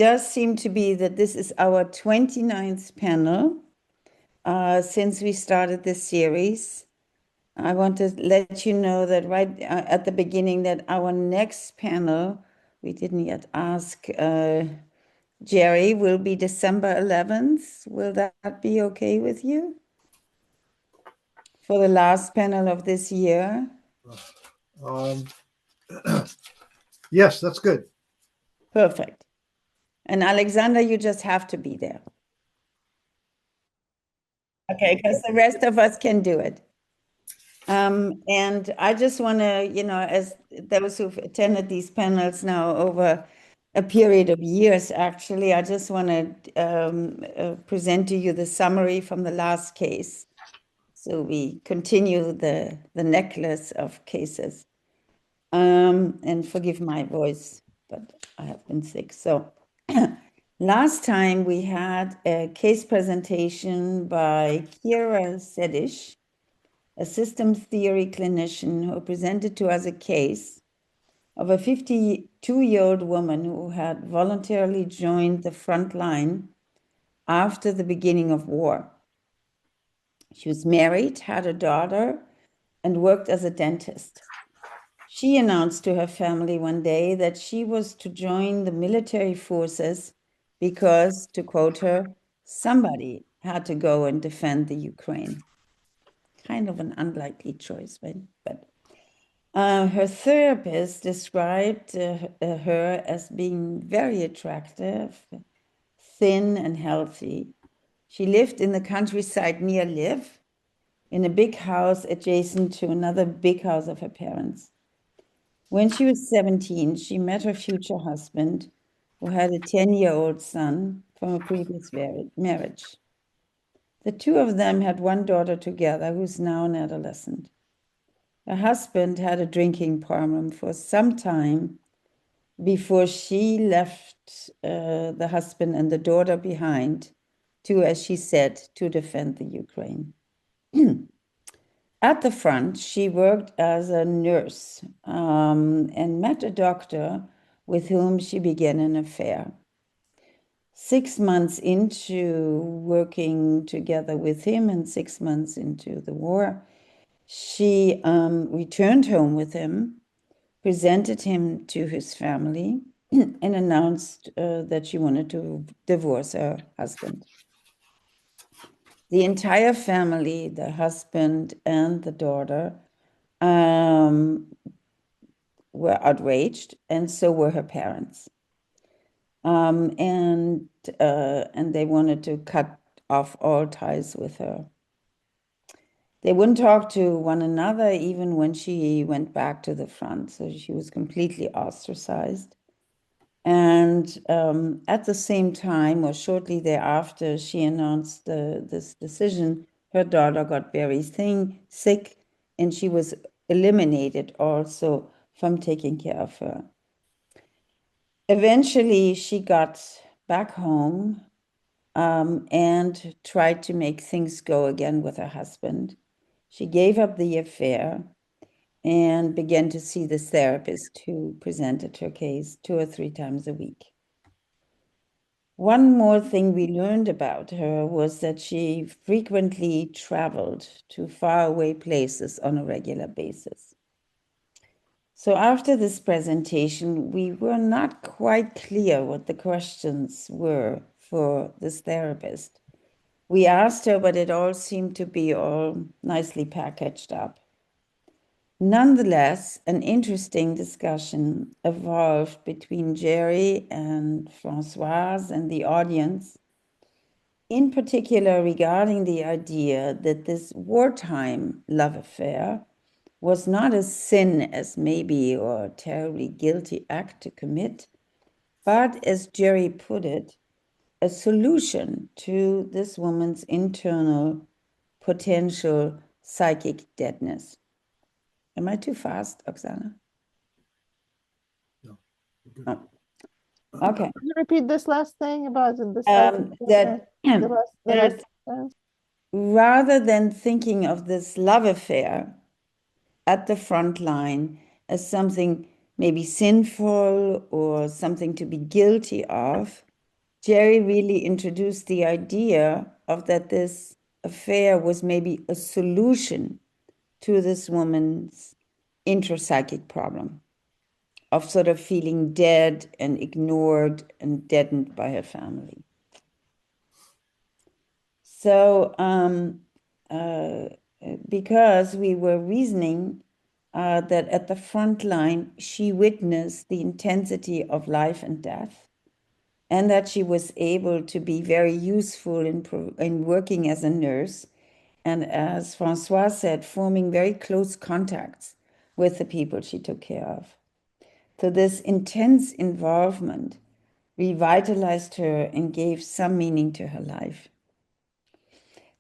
does seem to be that this is our 29th panel since we started this series. I want to let you know that right at the beginning that our next panel, we didn't yet ask Jerry, will be December 11th. Will that be okay with you? For the last panel of this year? Yes, that's good. Perfect. And Oleksandr, you just have to be there. Okay, because the rest of us can do it. And I just want to, you know, as those who've attended these panels now over a period of years, actually, I just want to present to you the summary from the last case. So we continue the necklace of cases. And forgive my voice, but I have been sick. So last time we had a case presentation by Kira Sedish, a systems theory clinician who presented to us a case of a 52-year-old woman who had voluntarily joined the front line after the beginning of war. She was married, had a daughter, and worked as a dentist. She announced to her family one day that she was to join the military forces because, to quote her, somebody had to go and defend the Ukraine. Kind of an unlikely choice, right? But her therapist described her as being very attractive, thin and healthy. She lived in the countryside near Lviv, in a big house adjacent to another big house of her parents. When she was 17, she met her future husband, who had a 10-year-old son from a previous marriage. The two of them had one daughter together, who's now an adolescent. Her husband had a drinking problem for some time before she left the husband and the daughter behind to, as she said, to defend the Ukraine. At the front, she worked as a nurse and met a doctor with whom she began an affair. 6 months into working together with him and 6 months into the war, she returned home with him, presented him to his family, and announced that she wanted to divorce her husband. The entire family, the husband and the daughter, were outraged, and so were her parents. And they wanted to cut off all ties with her. They wouldn't talk to one another even when she went back to the front, so she was completely ostracized. And at the same time, or shortly thereafter, she announced this decision. Her daughter got very sick, and she was eliminated also from taking care of her. Eventually, she got back home and tried to make things go again with her husband. She gave up the affair and began to see this therapist who presented her case 2 or 3 times a week. One more thing we learned about her was that she frequently traveled to faraway places on a regular basis. So after this presentation, we were not quite clear what the questions were for this therapist. We asked her, but it all seemed to be all nicely packaged up. Nonetheless, an interesting discussion evolved between Jerry and Françoise and the audience, in particular regarding the idea that this wartime love affair was not a sin as maybe or a terribly guilty act to commit, but as Jerry put it, a solution to this woman's internal potential psychic deadness. Am I too fast, Oksana? No. Oh. Okay. Can you repeat this last thing about the rather than thinking of this love affair at the front line as something maybe sinful or something to be guilty of, Jerry really introduced the idea of that this affair was maybe a solution to this woman's intrapsychic problem of sort of feeling dead and ignored and deadened by her family. So, because we were reasoning that at the front line, she witnessed the intensity of life and death, and that she was able to be very useful in working as a nurse, and as Françoise said, forming very close contacts with the people she took care of. So this intense involvement revitalized her and gave some meaning to her life.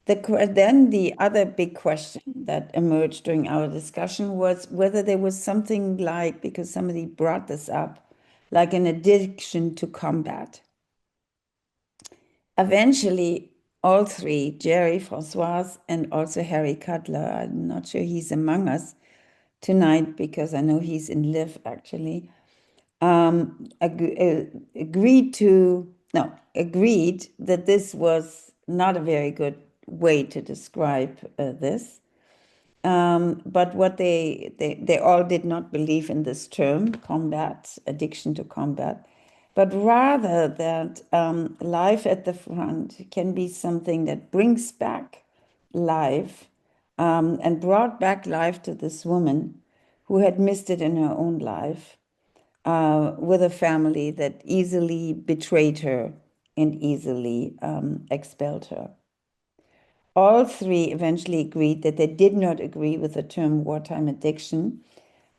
Then the other big question that emerged during our discussion was whether there was something like, because somebody brought this up, like an addiction to combat. Eventually, all three, Jerry, Françoise, and also Harry Cutler, I'm not sure he's among us tonight because I know he's in Lviv actually, agreed that this was not a very good way to describe this. But what they all did not believe in this term, combat, addiction to combat, but rather that life at the front can be something that brings back life and brought back life to this woman who had missed it in her own life with a family that easily betrayed her and easily expelled her. All three eventually agreed that they did not agree with the term wartime addiction,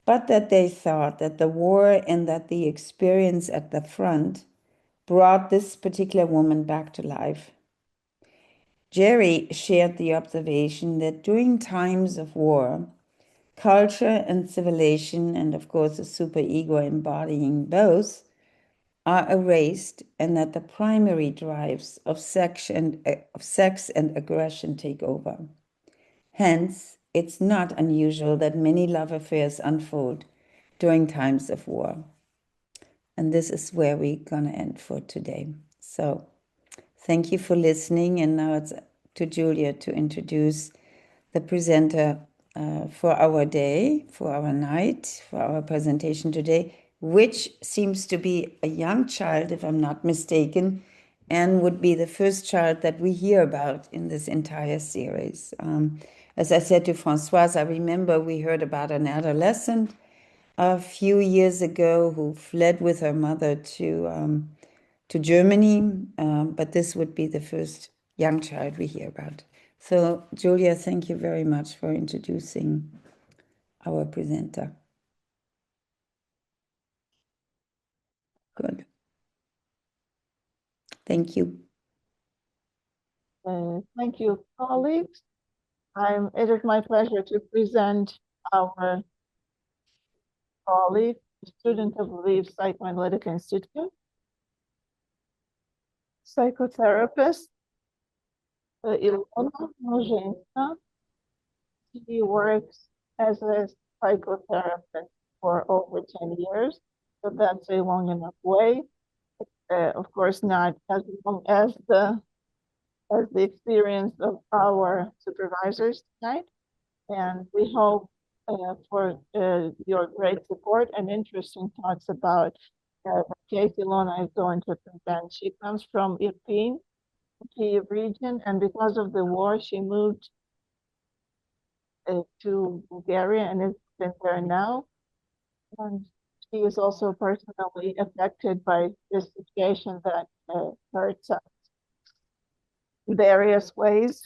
but that they thought that the war and that the experience at the front brought this particular woman back to life. Jerry shared the observation that during times of war, culture and civilization, and of course the superego embodying both, are erased, and that the primary drives of sex and aggression take over. Hence, it's not unusual that many love affairs unfold during times of war. And this is where we're going to end for today. So thank you for listening. And now it's to Julia to introduce the presenter for our day, for our night, for our presentation today, which seems to be a young child, if I'm not mistaken, and would be the first child that we hear about in this entire series. As I said to Françoise, I remember we heard about an adolescent a few years ago who fled with her mother to Germany, but this would be the first young child we hear about. So, Julia, thank you very much for introducing our presenter. Good. Thank you. Thank you, colleagues. It is my pleasure to present our colleague, student of Lviv Psychoanalytic Institute, psychotherapist, Ilona Mozhenska. She works as a psychotherapist for over 10 years, so that's a long enough way. Of course, not as long as the experience of our supervisors tonight. And we hope for your great support and interesting thoughts about the case Ilona is going to present. She comes from Irpin, Kyiv region, and because of the war, she moved to Bulgaria and has been there now. And she is also personally affected by this situation that hurts us in various ways.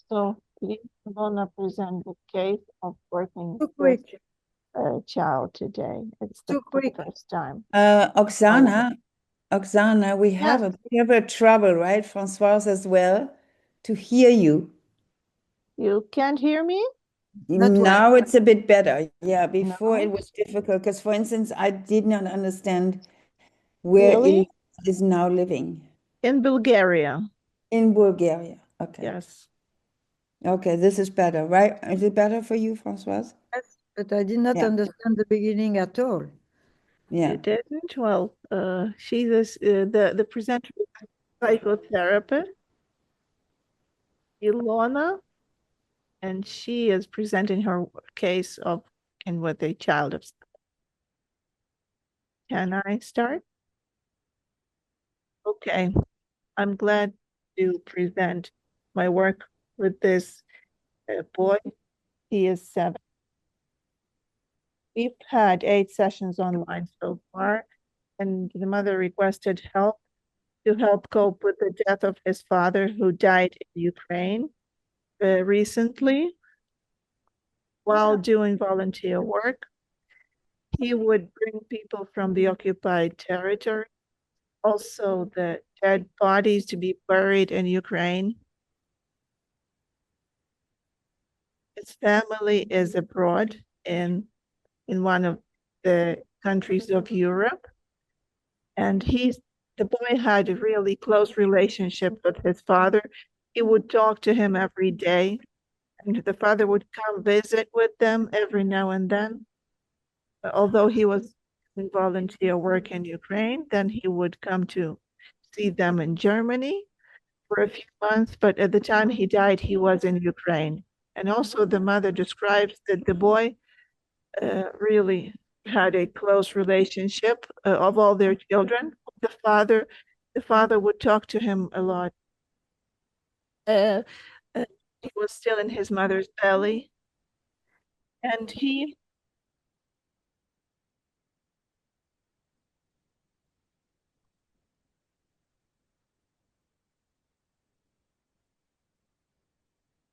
So please, Ilona, present the case of working with a child today. It's the first time. Oksana, we have Yes. a bit of a trouble, right, Françoise, as well, to hear you. You can't hear me? Now it's a bit better. Yeah, before No? it was difficult because, for instance, I did not understand where Really? Ilona is now living. In Bulgaria. In Bulgaria. Okay. Yes. Okay, this is better, right? Is it better for you, Françoise? Yes, but I did not Yeah. understand the beginning at all. Yeah. You didn't? Well, the presenter is psychotherapist, Ilona, and she is presenting her case of and with a child of. Can I start? Okay, I'm glad to present my work with this boy. He is 7. We've had 8 sessions online so far, and the mother requested help to help cope with the death of his father, who died in Ukraine recently while doing volunteer work. He would bring people from the occupied territory, also the dead bodies to be buried in Ukraine. His family is abroad in one of the countries of Europe. And the boy had a really close relationship with his father. He would talk to him every day, and the father would come visit with them every now and then. Although he was in volunteer work in Ukraine, then he would come to see them in Germany for a few months. But at the time he died, he was in Ukraine. And also the mother describes that the boy really had a close relationship of all their children. The father would talk to him a lot. He was still in his mother's belly, and he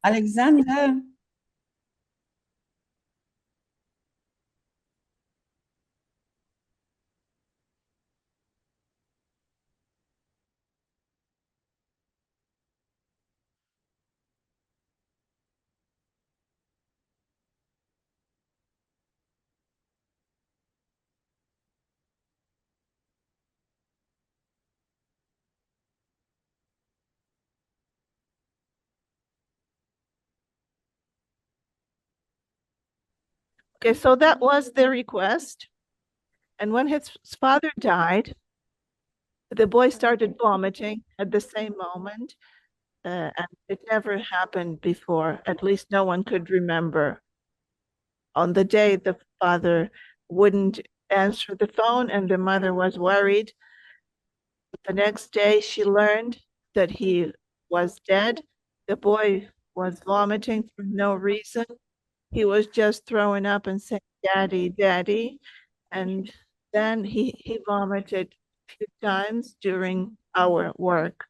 Alexander. okay, so that was the request. And when his father died, the boy started vomiting at the same moment. And it never happened before. At least no one could remember. On the day the father wouldn't answer the phone and the mother was worried. The next day she learned that he was dead. The boy was vomiting for no reason. He was just throwing up and saying, "Daddy, Daddy." And then he vomited a few times during our work.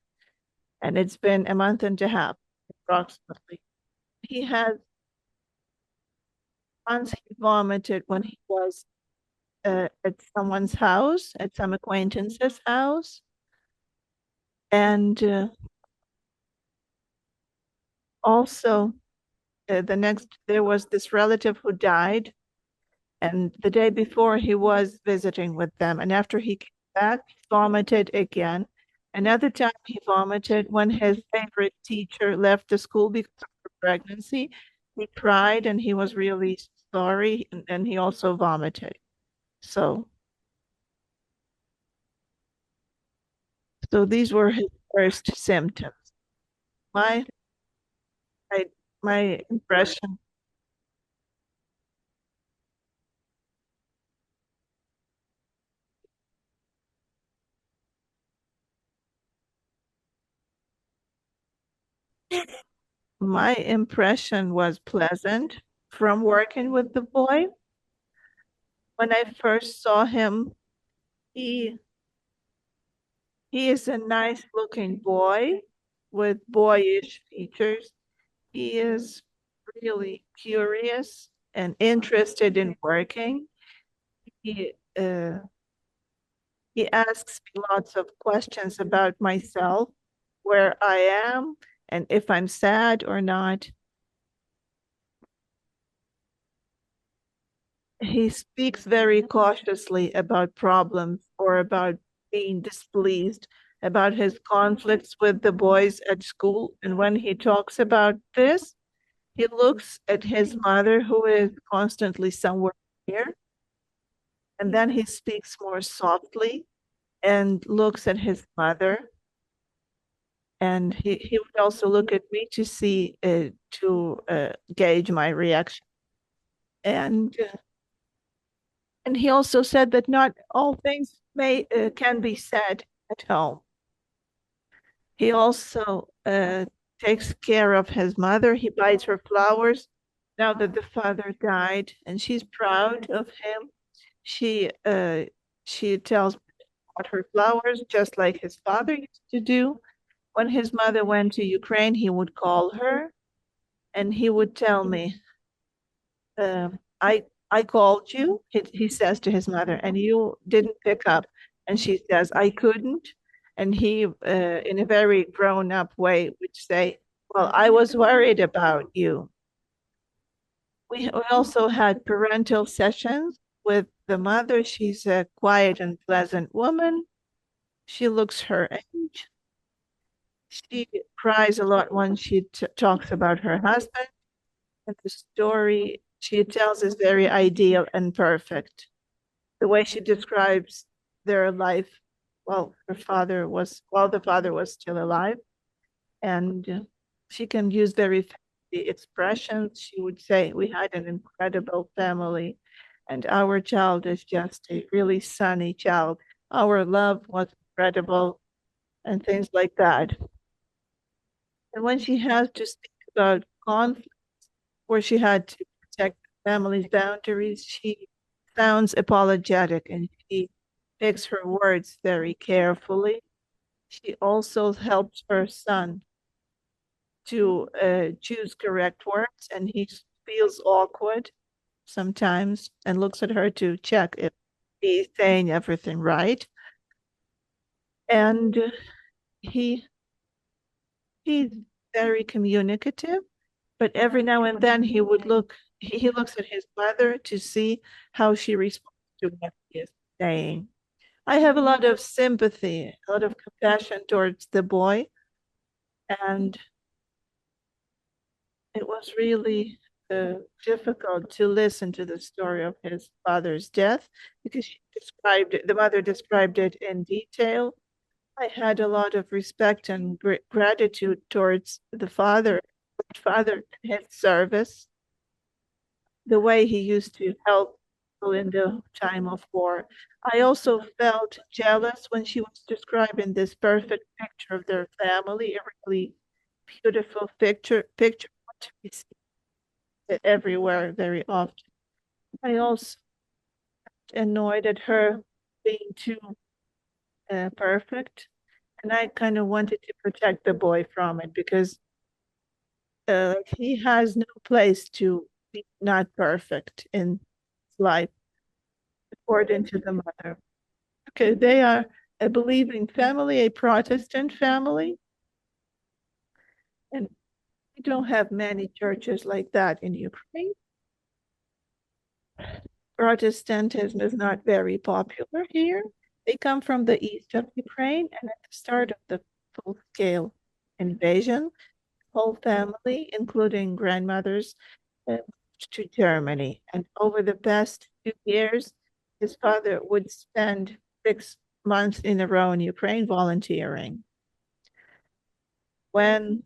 And it's been a month and a half, approximately. He had once he vomited when he was at someone's house, at some acquaintance's house. And also, there was this relative who died. And the day before, he was visiting with them. And after he came back, he vomited again. Another time, he vomited when his favorite teacher left the school because of her pregnancy. He cried and he was really sorry. And he also vomited. So these were his first symptoms. My my impression. My impression was pleasant from working with the boy. When I first saw him, he is a nice looking boy with boyish features. He is really curious and interested in working. He asks me lots of questions about myself, where I am, and if I'm sad or not. He speaks very cautiously about problems or about being displeased, about his conflicts with the boys at school. And when he talks about this, he looks at his mother, who is constantly somewhere here. And then he speaks more softly and looks at his mother. And he would also look at me to see, to gauge my reaction. And he also said that not all things can be said at home. He also takes care of his mother. He buys her flowers now that the father died, and she's proud of him. She tells about her flowers just like his father used to do. When his mother went to Ukraine, he would call her and he would tell me, I called you, he says to his mother, and you didn't pick up. And she says, I couldn't. And he, in a very grown-up way, would say, well, I was worried about you. We also had parental sessions with the mother. She's a quiet and pleasant woman. She looks her age. She cries a lot when she talks about her husband. And the story she tells is very ideal and perfect. The way she describes their life while the father was still alive. And she can use very fancy expressions. She would say, we had an incredible family, and our child is just a really sunny child. Our love was incredible, and things like that. And when she has to speak about conflict, where she had to protect the family's boundaries, she sounds apologetic and she picks her words very carefully. She also helps her son to choose correct words, and he feels awkward sometimes and looks at her to check if he's saying everything right. And he's very communicative, but every now and then he looks at his mother to see how she responds to what he is saying. I have a lot of sympathy, a lot of compassion towards the boy, and it was really difficult to listen to the story of his father's death because the mother described it in detail. I had a lot of respect and gratitude towards the father in his service, the way he used to help people in the time of war. I also felt jealous when she was describing this perfect picture of their family, a really beautiful picture to be seen everywhere very often. I also annoyed at her being too perfect, and I kind of wanted to protect the boy from it because he has no place to be not perfect in life, according to the mother. Okay, they are a believing family, a Protestant family, and we don't have many churches like that in Ukraine. Protestantism is not very popular here. They come from the east of Ukraine, and at the start of the full-scale invasion, whole family, including grandmothers, to Germany. And over the past 2 years, his father would spend 6 months in a row in Ukraine volunteering. When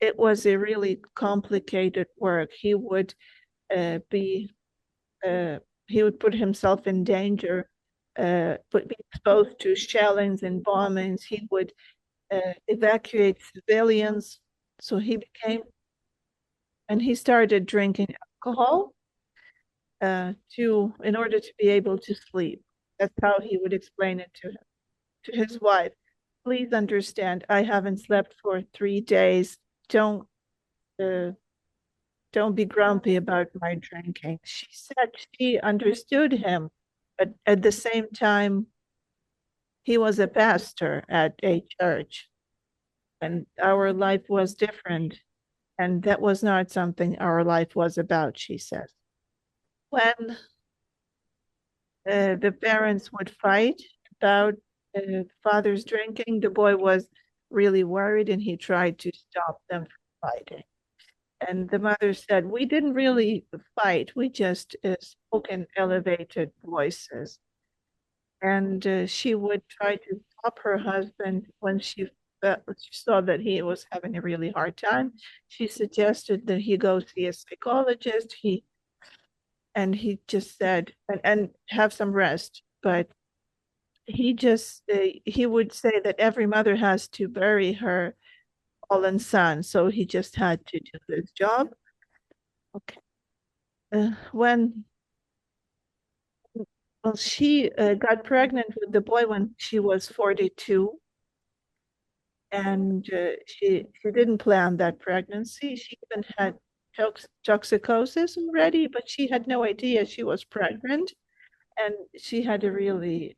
it was a really complicated work, he would be put himself in danger, be exposed to shellings and bombings. He would evacuate civilians. So he started drinking alcohol in order to be able to sleep. That's how he would explain it to his wife. Please understand, I haven't slept for 3 days. Don't be grumpy about my drinking. She said she understood him, but at the same time, he was a pastor at a church, and our life was different. And that was not something our life was about, she says. When the parents would fight about the father's drinking, the boy was really worried and he tried to stop them from fighting. And the mother said, we didn't really fight, we just spoke in elevated voices. and she would try to stop her husband when she saw that he was having a really hard time. She suggested that he go see a psychologist. He just said and have some rest, but he just he would say that every mother has to bury her fallen son, so he just had to do this job. Okay. When Well, she got pregnant with the boy when she was 42, and she didn't plan that pregnancy. She even had toxicosis already, but she had no idea she was pregnant, and she had a really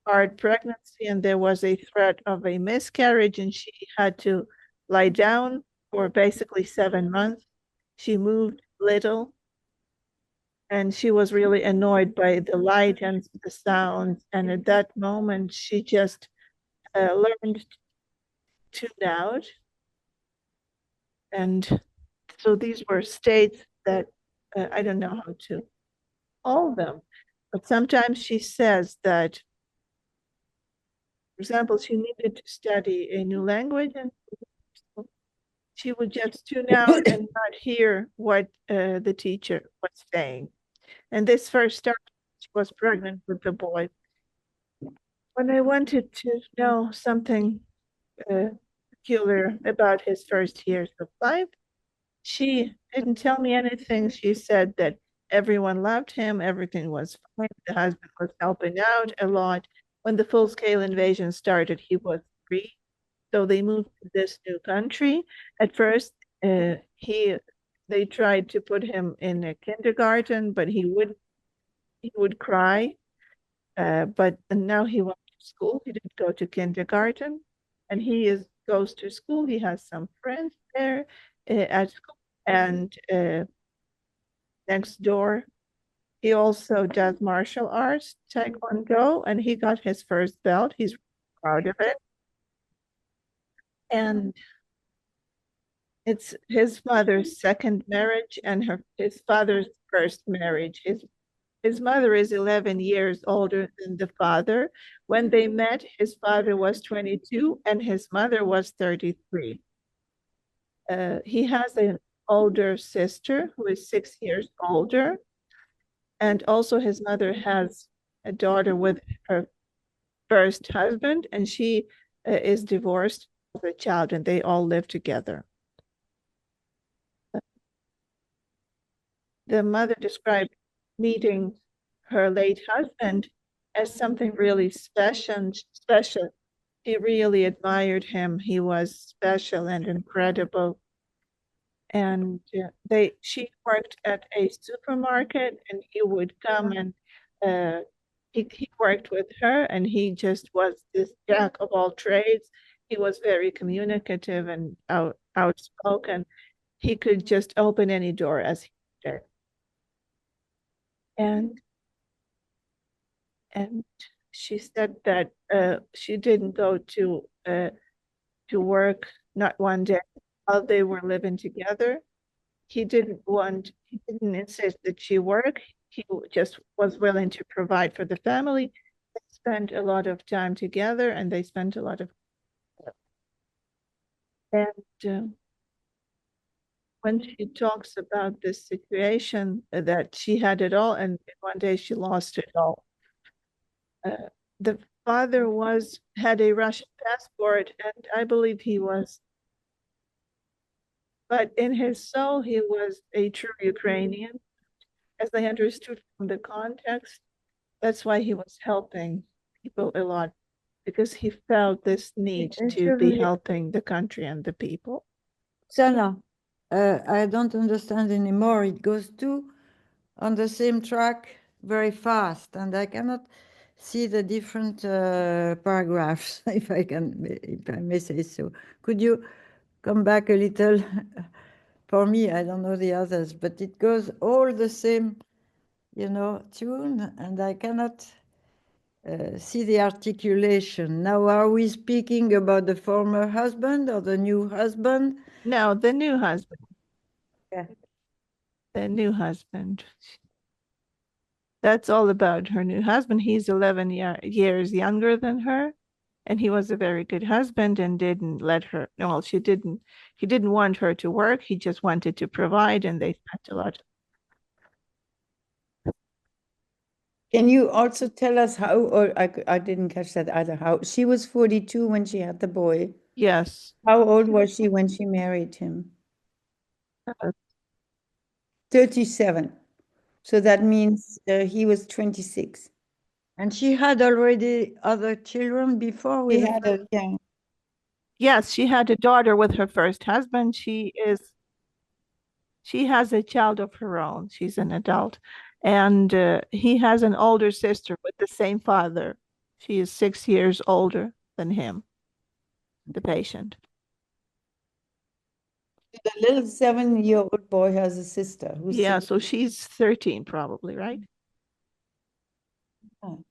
hard pregnancy, and there was a threat of a miscarriage, and she had to lie down for basically 7 months. She moved little, and she was really annoyed by the light and the sound. And at that moment, she just learned to tune out. And so these were states that I don't know how to call them. But sometimes she says that, for example, she needed to study a new language, and she would just tune out and not hear what the teacher was saying. And this first started, she was pregnant with the boy. When I wanted to know something peculiar about his first years of life, she didn't tell me anything. She said that everyone loved him, everything was fine, the husband was helping out a lot. When the full-scale invasion started, he was 3, so they moved to this new country. At first, they tried to put him in a kindergarten, but he would cry. But now he went to school. He didn't go to kindergarten, and he goes to school. He has some friends there at school, and next door, he also does martial arts, taekwondo, and he got his first belt. He's proud of it. And it's his mother's second marriage and his father's first marriage. His mother is 11 years older than the father. When they met, his father was 22 and his mother was 33. He has an older sister who is 6 years older. And also his mother has a daughter with her first husband, and she is divorced as a child, and they all live together. The mother described meeting her late husband as something really special. She really admired him. He was special and incredible. And she worked at a supermarket, and he would come and he worked with her, and he just was this jack of all trades. He was very communicative and outspoken. He could just open any door as he did. And she said that she didn't go to work, not one day, while they were living together. He didn't insist that she work. He just was willing to provide for the family. They spent a lot of time together, and they spent a lot of when she talks about this situation that she had it all, and one day she lost it all. The father had a Russian passport, and I believe he was, but in his soul, he was a true Ukrainian, as I understood from the context. That's why he was helping people a lot, because he felt this need to be helping the country and the people. Sana, I don't understand anymore. It goes two on the same track very fast, and I cannot see the different paragraphs, if I may say so. Could you come back a little? For me, I don't know the others, but it goes all the same, tune, and I cannot see the articulation. Now, are we speaking about the former husband or the new husband? No, the new husband. Yeah. The new husband. That's all about her new husband. He's 11 years younger than her, and he was a very good husband and didn't let her. Well, he didn't want her to work. He just wanted to provide, and they spent a lot. Can you also tell us how, or I didn't catch that either, how she was 42 when she had the boy. Yes. How old was she when she married him? 37. So that means he was 26. And she had already other children before He with had a, yeah. Yes, she had a daughter with her first husband. She has a child of her own. She's an adult. And he has an older sister with the same father. She is 6 years older than him, the patient. The little 7-year-old boy has a sister who's Yeah, so she's 13 probably, right? Oh.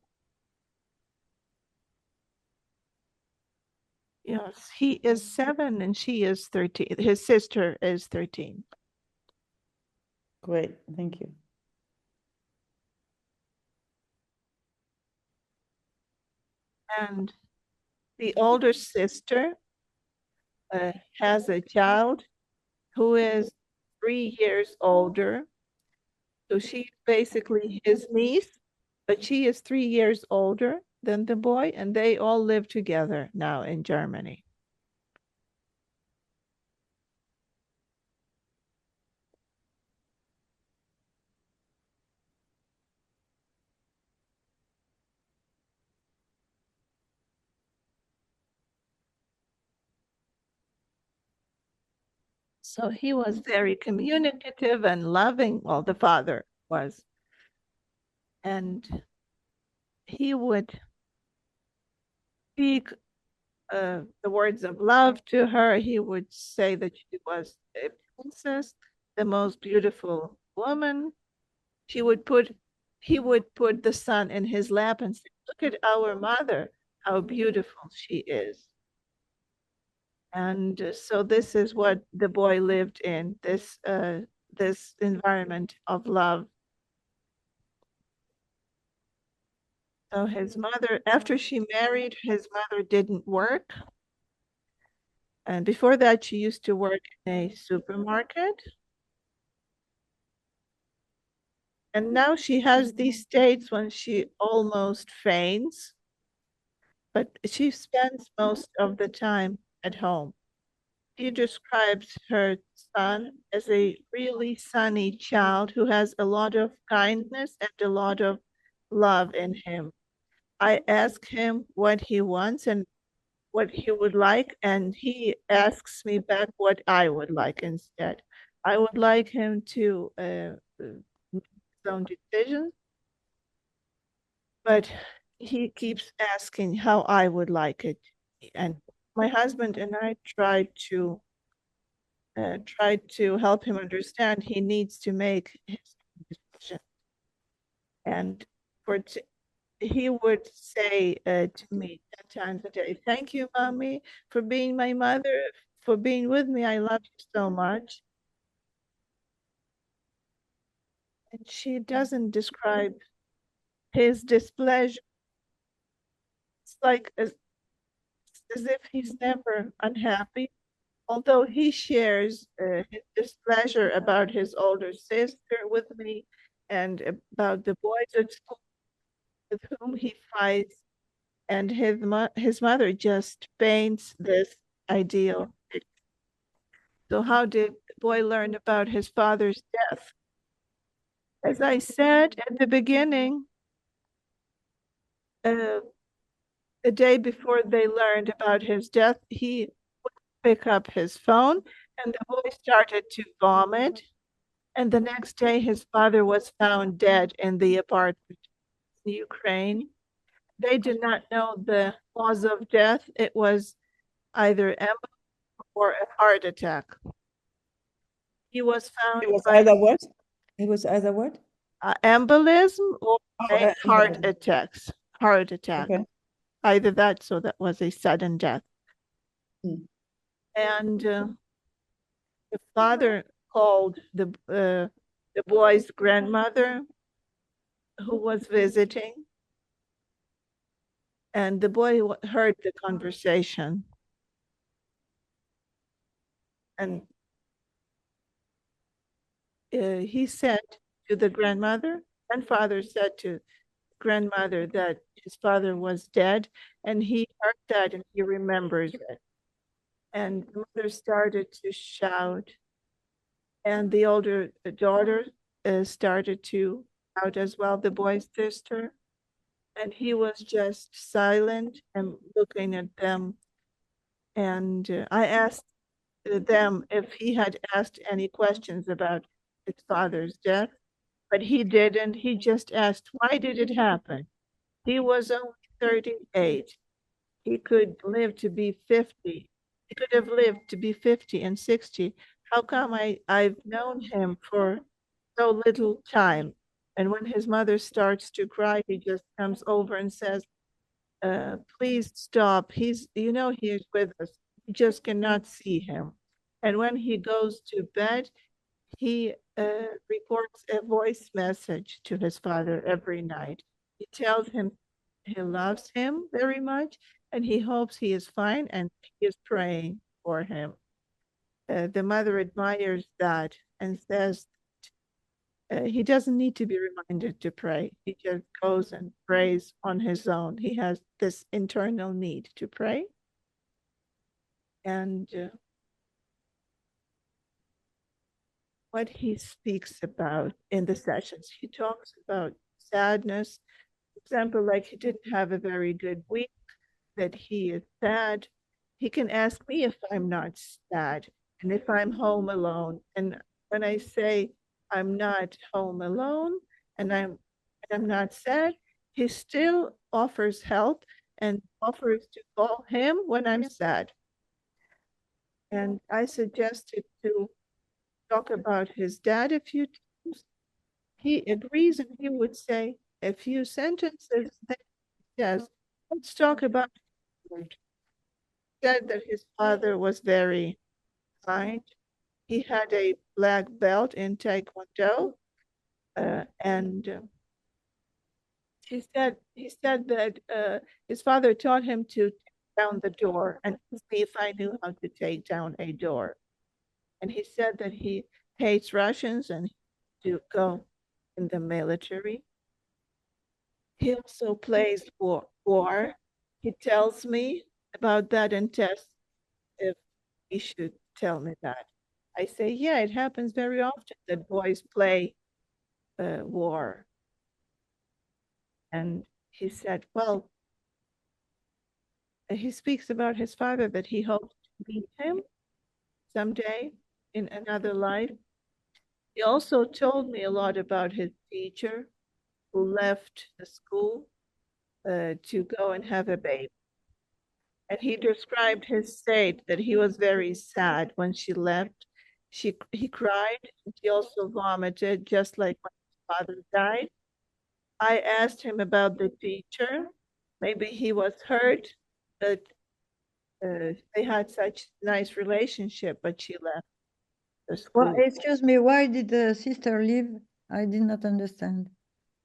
Yes, he is 7 and she is 13. His sister is 13. Great, thank you. And the older sister has a child who is 3 years older. So she's basically his niece, but she is 3 years older than the boy, and they all live together now in Germany. So he was very communicative and loving. Well, the father was. And he would speak the words of love to her. He would say that she was a princess, the most beautiful woman. He would put the son in his lap and say, "Look at our mother, how beautiful she is." And so this is what the boy lived in, this environment of love. So his mother, after she married, his mother didn't work. And before that, she used to work in a supermarket. And now she has these states when she almost faints, but she spends most of the time at home. She describes her son as a really sunny child who has a lot of kindness and a lot of love in him. I ask him what he wants and what he would like, and he asks me back what I would like instead. I would like him to make his own decisions, but he keeps asking how I would like it. And my husband and I tried to help him understand he needs to make his decision. And he would say to me 10 times a day, "Thank you, mommy, for being my mother, for being with me. I love you so much." And she doesn't describe his displeasure. It's like as if he's never unhappy, although he shares his displeasure about his older sister with me and about the boys at school with whom he fights. And his mother just paints this ideal picture. So how did the boy learn about his father's death? As I said at the beginning, the day before they learned about his death, he would pick up his phone and the boy started to vomit. And the next day, his father was found dead in the apartment in Ukraine. They did not know the cause of death. It was either embolism or a heart attack. He was found It was by either what? It was either what? embolism or a heart embolism. attacks. Heart attack. Okay. Either that, so that was a sudden death. Hmm. And the father called the boy's grandmother who was visiting, and the boy heard the conversation. And he said to the grandfather said to grandmother that his father was dead, and he heard that and he remembers it. And the mother started to shout, and the older daughter started to shout as well, the boy's sister. And he was just silent and looking at them. And I asked them if he had asked any questions about his father's death, but he didn't. He just asked, why did it happen? He was only 38. He could live to be 50. He could have lived to be 50 and 60. How come I've known him for so little time? And when his mother starts to cry, he just comes over and says, please stop. He's with us. You just cannot see him. And when he goes to bed, he records a voice message to his father every night. He tells him he loves him very much and he hopes he is fine and he is praying for him. The mother admires that and says he doesn't need to be reminded to pray. He just goes and prays on his own. He has this internal need to pray. And what he speaks about in the sessions, he talks about sadness. For example, like he didn't have a very good week, that he is sad. He can ask me if I'm not sad and if I'm home alone. And when I say I'm not home alone and I'm not sad, he still offers help and offers to call him when I'm sad. And I suggested to talk about his dad a few times. He agrees and he would say a few sentences. Yes, let's talk about Freud. He said that his father was very kind. He had a black belt in Taekwondo, and he said that his father taught him to take down the door and see if I knew how to take down a door. And he said that he hates Russians and to go in the military. He also plays war. He tells me about that and tests if he should tell me that. I say, yeah, it happens very often that boys play war. And he said, well, he speaks about his father that he hopes to meet him someday in another life. He also told me a lot about his teacher who left the school to go and have a baby. And he described his state, that he was very sad when she left. He cried, and he also vomited, just like when his father died. I asked him about the teacher. Maybe he was hurt, but they had such nice relationship, but she left the school. Well, excuse me, why did the sister leave? I did not understand.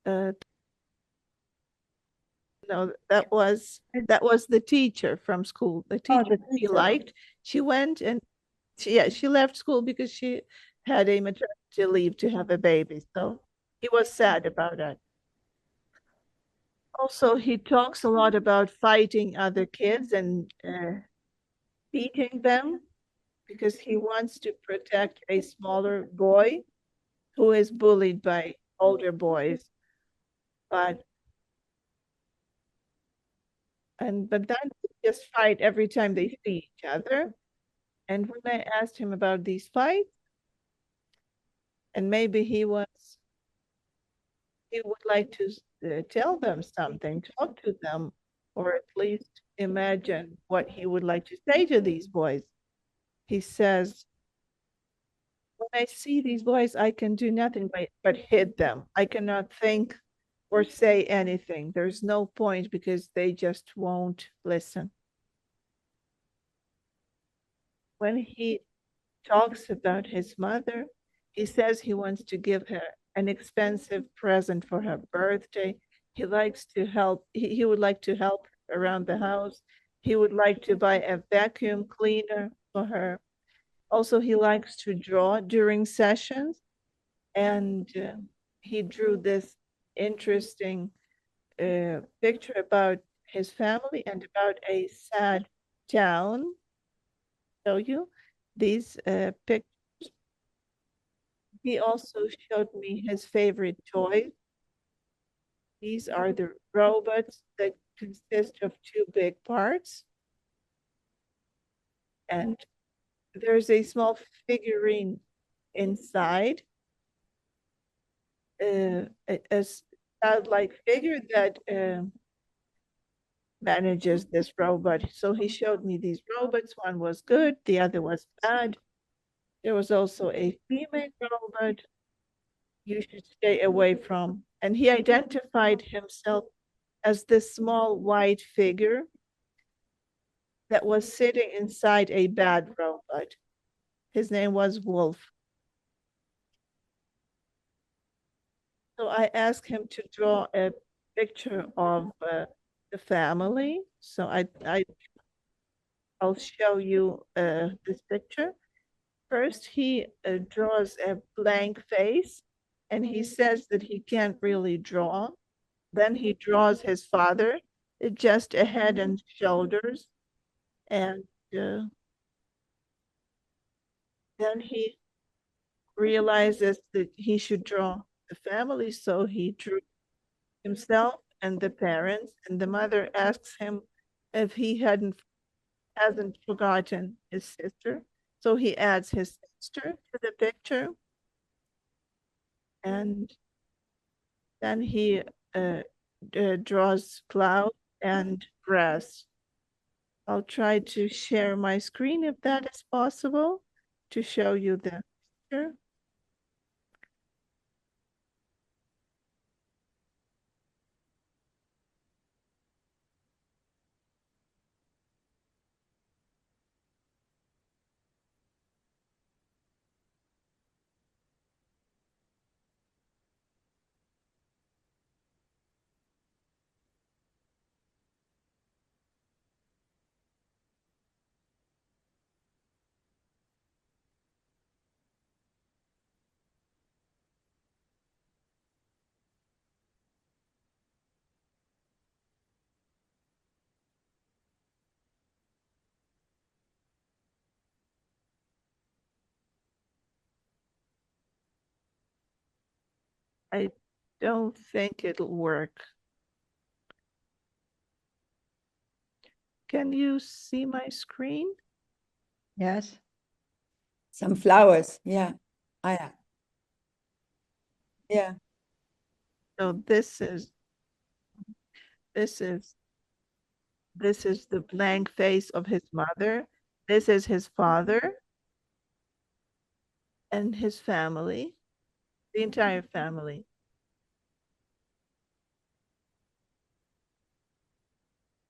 No, that was the teacher from school. The teacher the she teacher. liked. She went and she left school because she had a maternity leave to have a baby. So he was sad about it. Also, he talks a lot about fighting other kids and beating them because he wants to protect a smaller boy who is bullied by older boys. But then they just fight every time they see each other. And when I asked him about these fights, and maybe he would like to tell them something, talk to them, or at least imagine what he would like to say to these boys. He says, when I see these boys, I can do nothing but hit them. I cannot think or say anything. There's no point because they just won't listen. When he talks about his mother, he says he wants to give her an expensive present for her birthday. He likes to help, he would like to help around the house. He would like to buy a vacuum cleaner for her. Also, he likes to draw during sessions, and he drew this interesting picture about his family and about a sad town. Show you these pictures. He also showed me his favorite toys. These are the robots that consist of two big parts. And there's a small figurine inside, a childlike figure that manages this robot. So he showed me these robots. One was good, the other was bad. There was also a female robot you should stay away from. And he identified himself as this small white figure that was sitting inside a bad robot. His name was Wolff. So I asked him to draw a picture of the family. So I'll show you this picture. First, he draws a blank face, and he says that he can't really draw. Then he draws his father, just a head and shoulders, and then he realizes that he should draw the family, so he drew himself and the parents, and the mother asks him if he hasn't forgotten his sister. So he adds his sister to the picture, and then he draws cloud and grass. I'll try to share my screen if that is possible to show you the picture. I don't think it'll work. Can you see my screen? Yes. Some flowers. Yeah. Ah, yeah. Yeah. So this is the blank face of his mother. This is his father and his family, the entire family.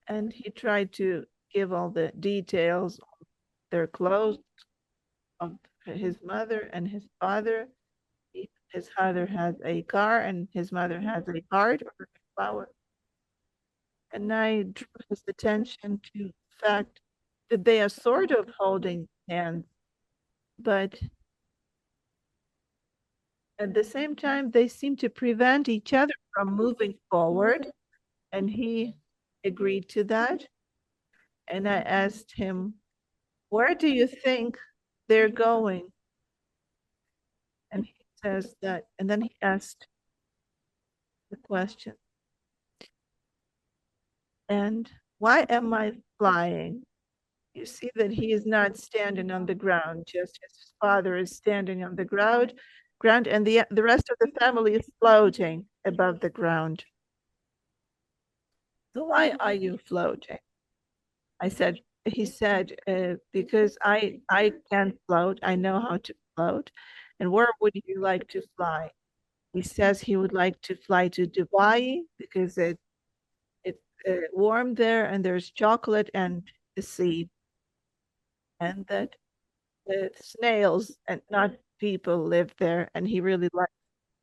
And he tried to give all the details of their clothes, of his mother and his father. His father has a car and his mother has a heart or a flower. And I drew his attention to the fact that they are sort of holding hands, but at the same time, they seem to prevent each other from moving forward. And he agreed to that. And I asked him, where do you think they're going? And he says that, and then he asked the question, and why am I flying? You see that he is not standing on the ground, just his father is standing on the ground, and the rest of the family is floating above the ground. So why are you floating? He said, because I can float, I know how to float. And where would you like to fly? He says he would like to fly to Dubai because it's warm there and there's chocolate and the sea. And that the snails and not people live there, and he really likes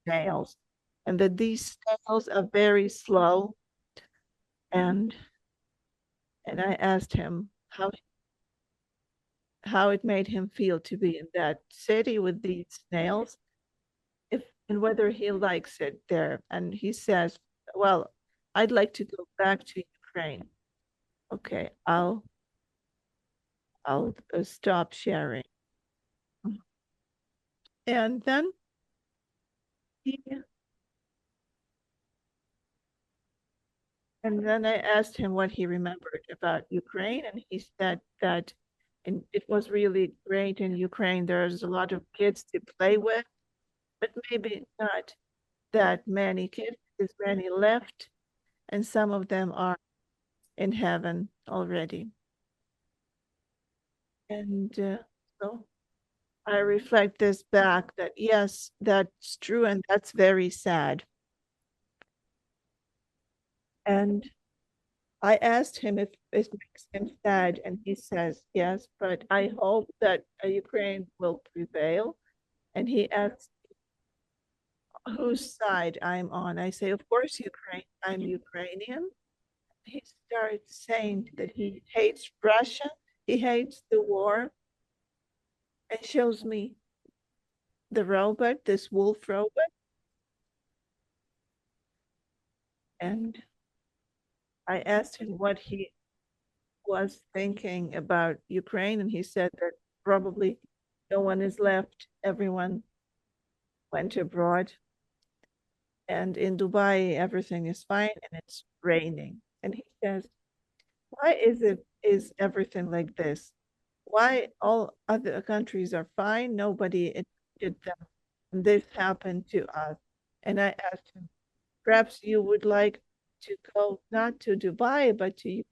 snails, and that these snails are very slow. And I asked him how it made him feel to be in that city with these snails, and whether he likes it there. And he says, well, I'd like to go back to Ukraine. Okay, I'll stop sharing. And then I asked him what he remembered about Ukraine, and he said that it was really great in Ukraine. There's a lot of kids to play with, but maybe not that many kids. There's many left, and some of them are in heaven already. And so I reflect this back that yes, that's true, and that's very sad. And I asked him if it makes him sad, and he says yes, but I hope that Ukraine will prevail. And he asks whose side I'm on. I say, of course, Ukraine. I'm Ukrainian. He starts saying that he hates Russia, he hates the war, and shows me the robot, this Wolff robot. And I asked him what he was thinking about Ukraine, and he said that probably no one is left, everyone went abroad. And in Dubai, everything is fine and it's raining. And he says, why is everything like this? Why all other countries are fine, nobody did them, and this happened to us. And I asked him, perhaps you would like to go not to Dubai, but to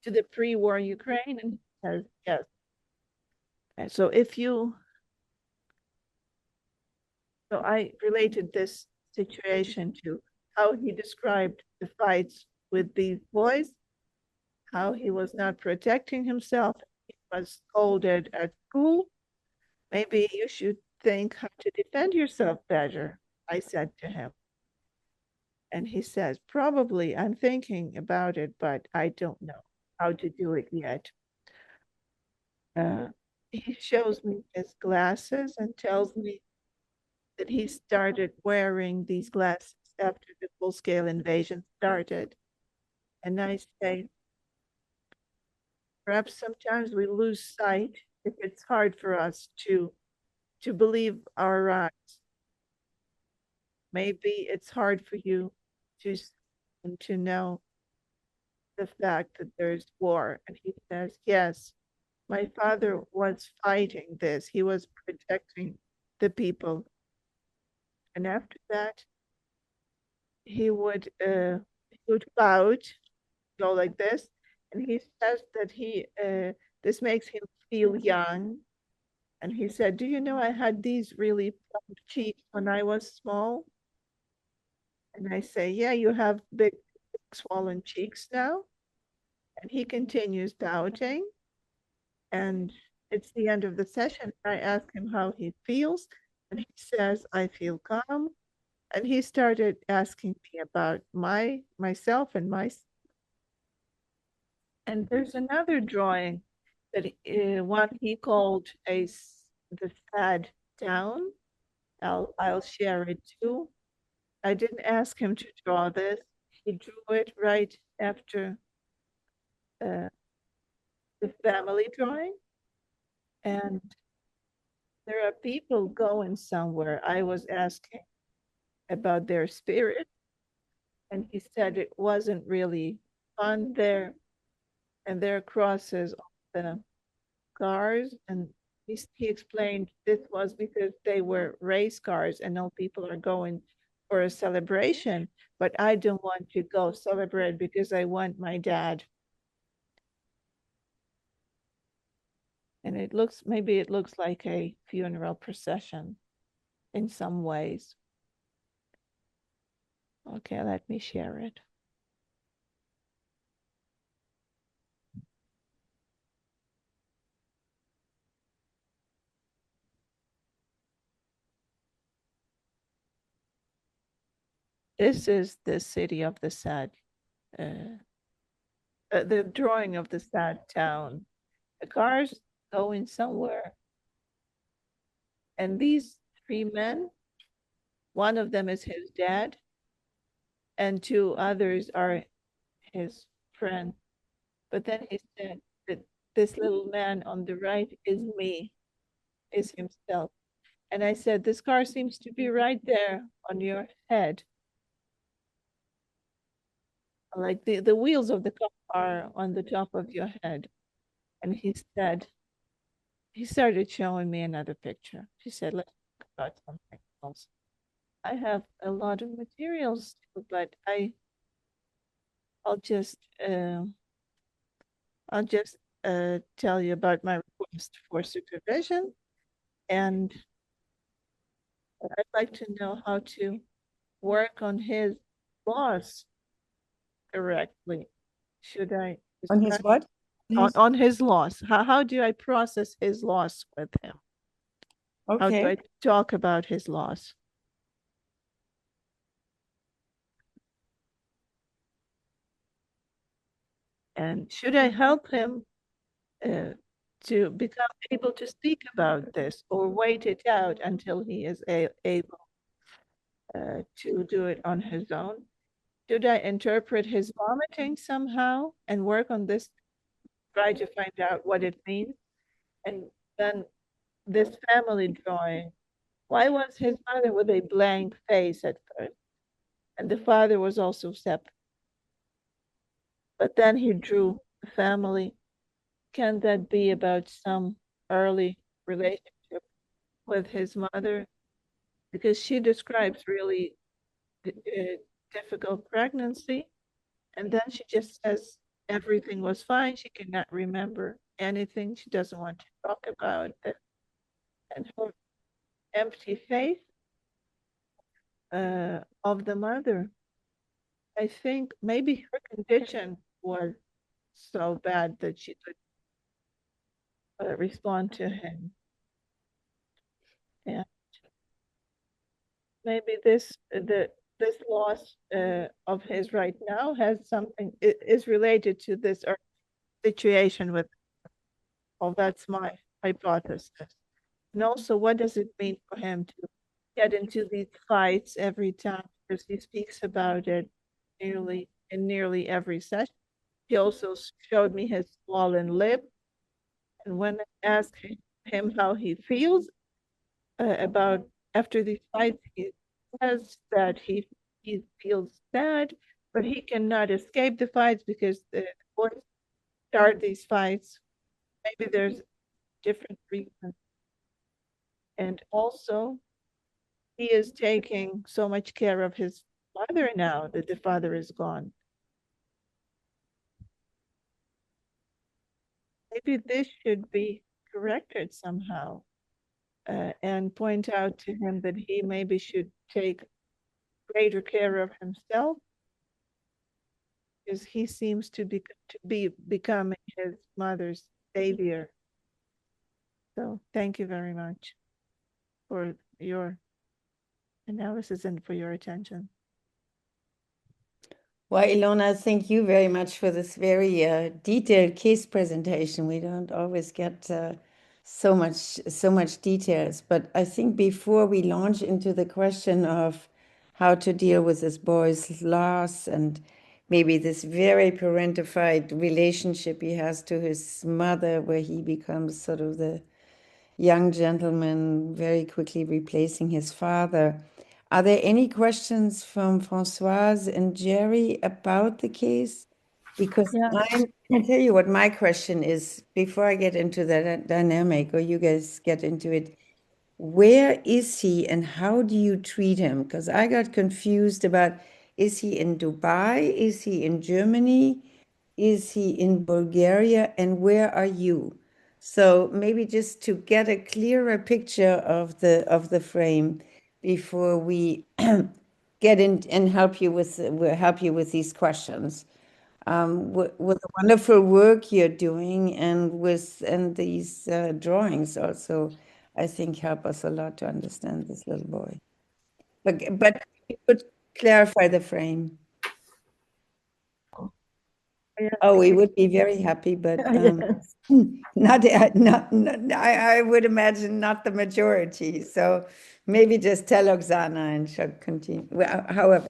the pre-war Ukraine? And he says, yes. And so I related this situation to how he described the fights with these boys, how he was not protecting himself. He was scolded at school. Maybe you should think how to defend yourself better, I said to him. And he says, probably I'm thinking about it, but I don't know how to do it yet. He shows me his glasses and tells me that he started wearing these glasses after the full-scale invasion started. And I say, perhaps sometimes we lose sight if it's hard for us to believe our eyes. Maybe it's hard for you to know the fact that there's war. And he says, yes, my father was fighting this. He was protecting the people. And after that, he would pout, go like this. And he says that this makes him feel young. And he said, do you know I had these really plump cheeks when I was small? And I say, yeah, you have big swollen cheeks now. And he continues pouting. And it's the end of the session. I ask him how he feels. And he says, I feel calm. And he started asking me about myself and and there's another drawing that one he called the sad town. I'll share it too. I didn't ask him to draw this. He drew it right after the family drawing. And there are people going somewhere. I was asking about their spirit, and he said it wasn't really fun there. And there are crosses on the cars, and he explained this was because they were race cars and now people are going for a celebration, but I don't want to go celebrate because I want my dad. And maybe it looks like a funeral procession in some ways. Okay, let me share it. This is the city of the sad, the drawing of the sad town. The cars going somewhere. And these three men, one of them is his dad, and two others are his friend. But then he said that this little man on the right is me, is himself. And I said, this car seems to be right there on your head. Like the wheels of the car are on the top of your head. And he said, he started showing me another picture. He said, let's talk about something else. I have a lot of materials too, but I'll just tell you about my request for supervision, and I'd like to know how to work on his loss correctly. Should I On his what? on his loss? How do I process his loss with him? How do Okay. I talk about his loss? And should I help him to become able to speak about this, or wait it out until he is able to do it on his own? Should I interpret his vomiting somehow and work on this, try to find out what it means? And then this family drawing, why was his mother with a blank face at first? And the father was also separate. But then he drew the family. Can that be about some early relationship with his mother? Because she describes really difficult pregnancy, and then she just says everything was fine. She cannot remember anything. She doesn't want to talk about it. And her empty faith of the mother, I think maybe her condition was so bad that she could respond to him. And maybe this loss of his right now has something, is related to this situation with, well, that's my hypothesis. And also, what does it mean for him to get into these fights every time? Because he speaks about it in nearly every session. He also showed me his swollen lip. And when I asked him how he feels about after these fights, he says that he feels sad, but he cannot escape the fights because the boys start these fights. Maybe there's different reasons. And also, he is taking so much care of his father now that the father is gone. Maybe this should be corrected somehow, and point out to him that he maybe should take greater care of himself, because he seems to be becoming his mother's savior. So thank you very much for your analysis and for your attention. Well, Ilona, thank you very much for this very detailed case presentation. We don't always get so much details, but I think before we launch into the question of how to deal with this boy's loss and maybe this very parentified relationship he has to his mother, where he becomes sort of the young gentleman very quickly replacing his father. Are there any questions from Françoise and Jerry about the case? Because I can tell you what my question is before I get into that dynamic, or you guys get into it. Where is he and how do you treat him? Because I got confused about, is he in Dubai? Is he in Germany? Is he in Bulgaria? And where are you? So maybe just to get a clearer picture of the frame before we get in and help you with these questions. With the wonderful work you're doing and these drawings also, I think help us a lot to understand this little boy. But clarify the frame. Yeah. Oh, we would be very happy, but Yes. I would imagine not the majority. So maybe just tell Oksana and she'll continue. Well, however,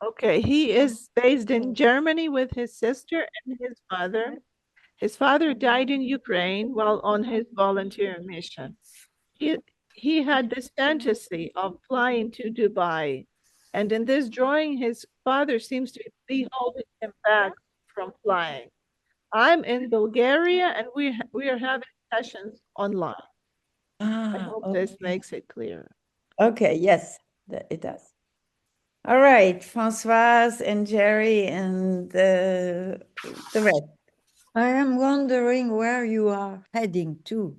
Okay, he is based in Germany with his sister and his father. His father died in Ukraine while on his volunteer mission. He had this fantasy of flying to Dubai. And in this drawing, his father seems to be holding him back from flying. I'm in Bulgaria and we are having sessions online. I hope this makes it clear. Okay, yes, it does. All right, Françoise and Jerry and the rest. I am wondering where you are heading to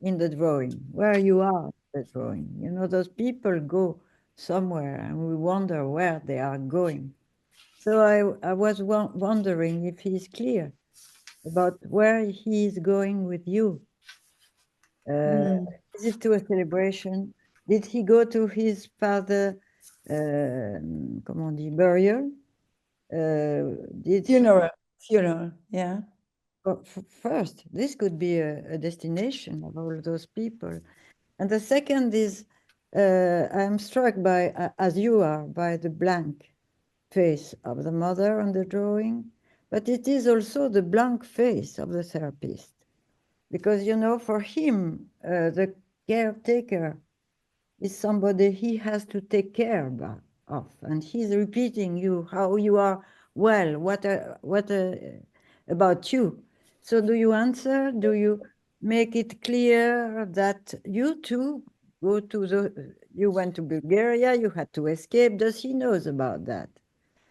in the drawing, where you are in the drawing. You know, those people go somewhere and we wonder where they are going. So I was wondering if he's clear about where he is going with you. Is it to a celebration? Did he go to his father, comment on dit, burial? Did he Funeral, yeah. First, this could be a destination of all those people. And the second is, I'm struck by, as you are, by the blank face of the mother on the drawing, but it is also the blank face of the therapist. Because, you know, for him, the caretaker is somebody he has to take care of. And he's repeating you how you are well, what about you. So do you answer? Do you make it clear that you too you went to Bulgaria, you had to escape? Does he knows about that?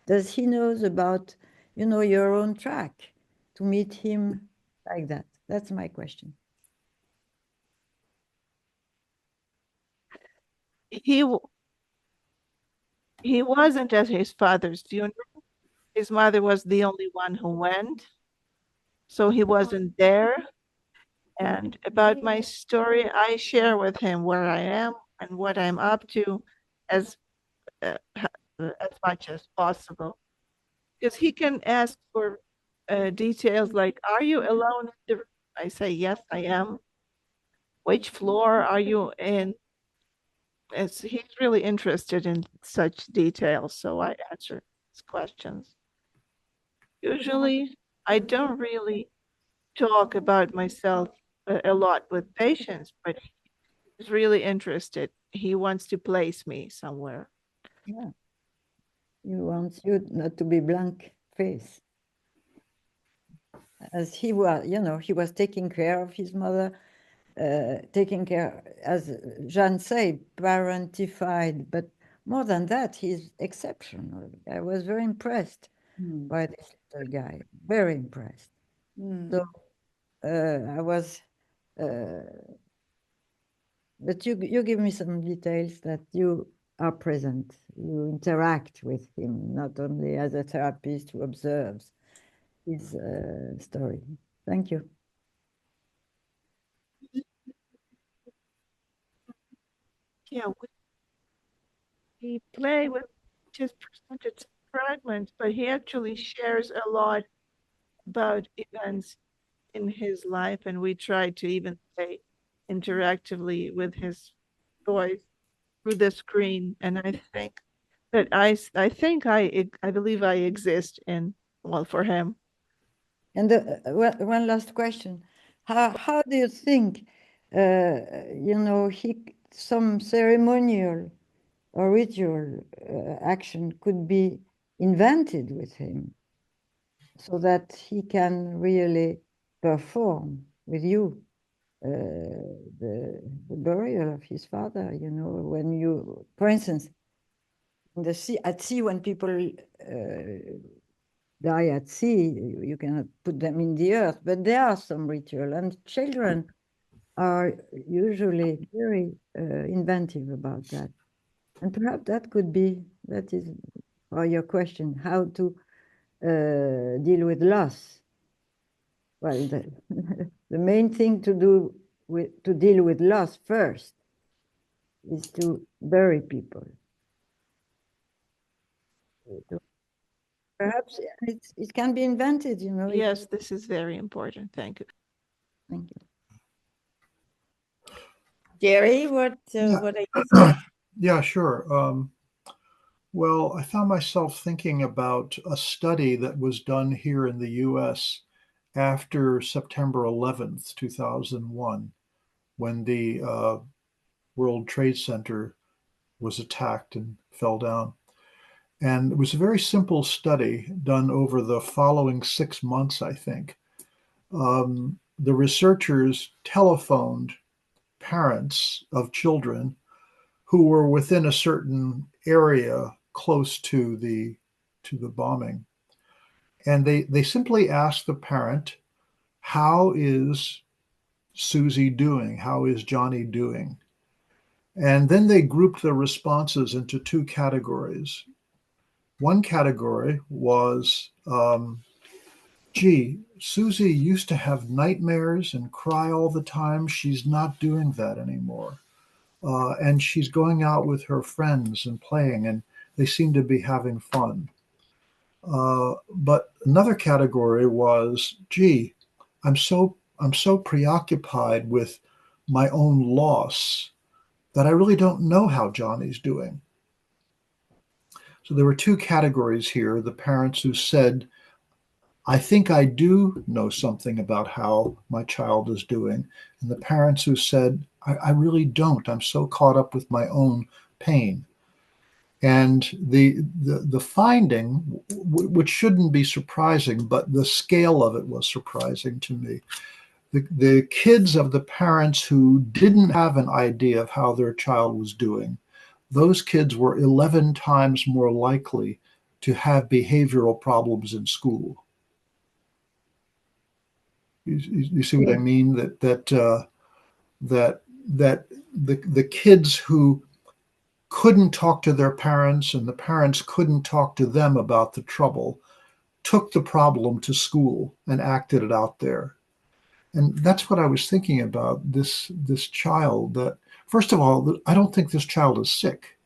Does he knows about, you know, your own track to meet him like that? That's my question. He wasn't at his father's funeral. His mother was the only one who went, so he wasn't there. And about my story, I share with him where I am and what I'm up to as much as possible. Because he can ask for details like, are you alone in the room? I say, yes, I am. Which floor are you in? He's really interested in such details, so I answer his questions. Usually, I don't really talk about myself a lot with patients, but he's really interested. He wants to place me somewhere. Yeah. He wants you not to be blank face. As he was, you know, he was taking care of his mother, taking care, as Jeanne said, parentified, but more than that, he's exceptional. I was very impressed by this little guy, very impressed. So I was, but you give me some details that you are present, you interact with him, not only as a therapist who observes his story. Thank you. Yeah, we play with just percentage fragments, but he actually shares a lot about events in his life, and we try to even play interactively with his voice through the screen. And I think that I believe I exist in, well, for him. And one last question. How do you think, you know, some ceremonial or ritual action could be invented with him so that he can really perform with you the burial of his father, you know, when you, for instance, in the sea, at sea, when people die at sea, you cannot put them in the earth, but there are some ritual, and children are usually very inventive about that. And perhaps that is for your question, how to deal with loss. Well, the, the main thing to do to deal with loss first is to bury people. Perhaps it can be invented, you know. Yes, this is very important. Thank you. Thank you. Jerry, what Yeah. are you saying? Yeah, sure. Well, I found myself thinking about a study that was done here in the US after September 11th, 2001, when the World Trade Center was attacked and fell down. And it was a very simple study done over the following 6 months, I think. The researchers telephoned parents of children who were within a certain area close to the bombing. And they simply asked the parent, how is Susie doing? How is Johnny doing? And then they grouped the responses into two categories. One category was, gee, Susie used to have nightmares and cry all the time. She's not doing that anymore. And she's going out with her friends and playing, and they seem to be having fun. But another category was, gee, I'm so preoccupied with my own loss that I really don't know how Johnny's doing. So there were two categories here: the parents who said, I think I do know something about how my child is doing, and the parents who said, I really don't. I'm so caught up with my own pain. And the finding, which shouldn't be surprising, but the scale of it was surprising to me. The kids of the parents who didn't have an idea of how their child was doing, those kids were 11 times more likely to have behavioral problems in school. You see what I mean? That the kids who couldn't talk to their parents and the parents couldn't talk to them about the trouble took the problem to school and acted it out there. And that's what I was thinking about this child. That, first of all, I don't think this child is sick.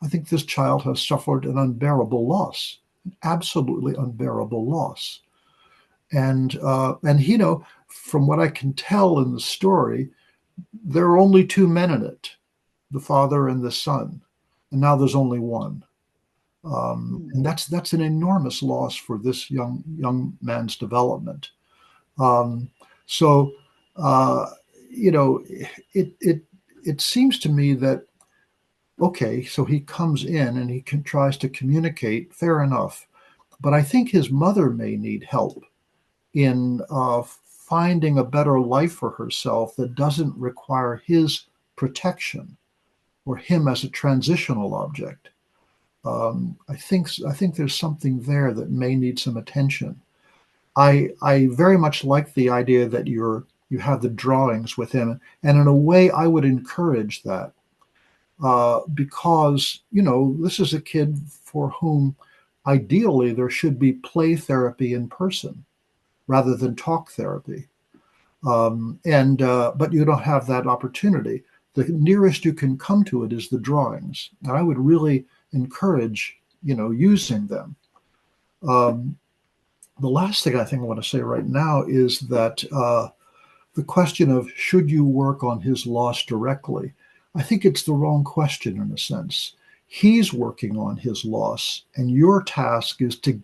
I think this child has suffered an unbearable loss, an absolutely unbearable loss. And you know, from what I can tell in the story, there are only two men in it, the father and the son, and now there's only one. And that's an enormous loss for this young man's development. So you know, it seems to me that, okay, so he comes in and he tries to communicate, fair enough, but I think his mother may need help in finding a better life for herself that doesn't require his protection or him as a transitional object. I think there's something there that may need some attention. I very much like the idea that you have the drawings with him, and in a way, I would encourage that because, you know, this is a kid for whom ideally there should be play therapy in person rather than talk therapy. But you don't have that opportunity. The nearest you can come to it is the drawings. And I would really encourage, you know, using them. The last thing I think I want to say right now is that the question of should you work on his loss directly, I think it's the wrong question in a sense. He's working on his loss, and your task is to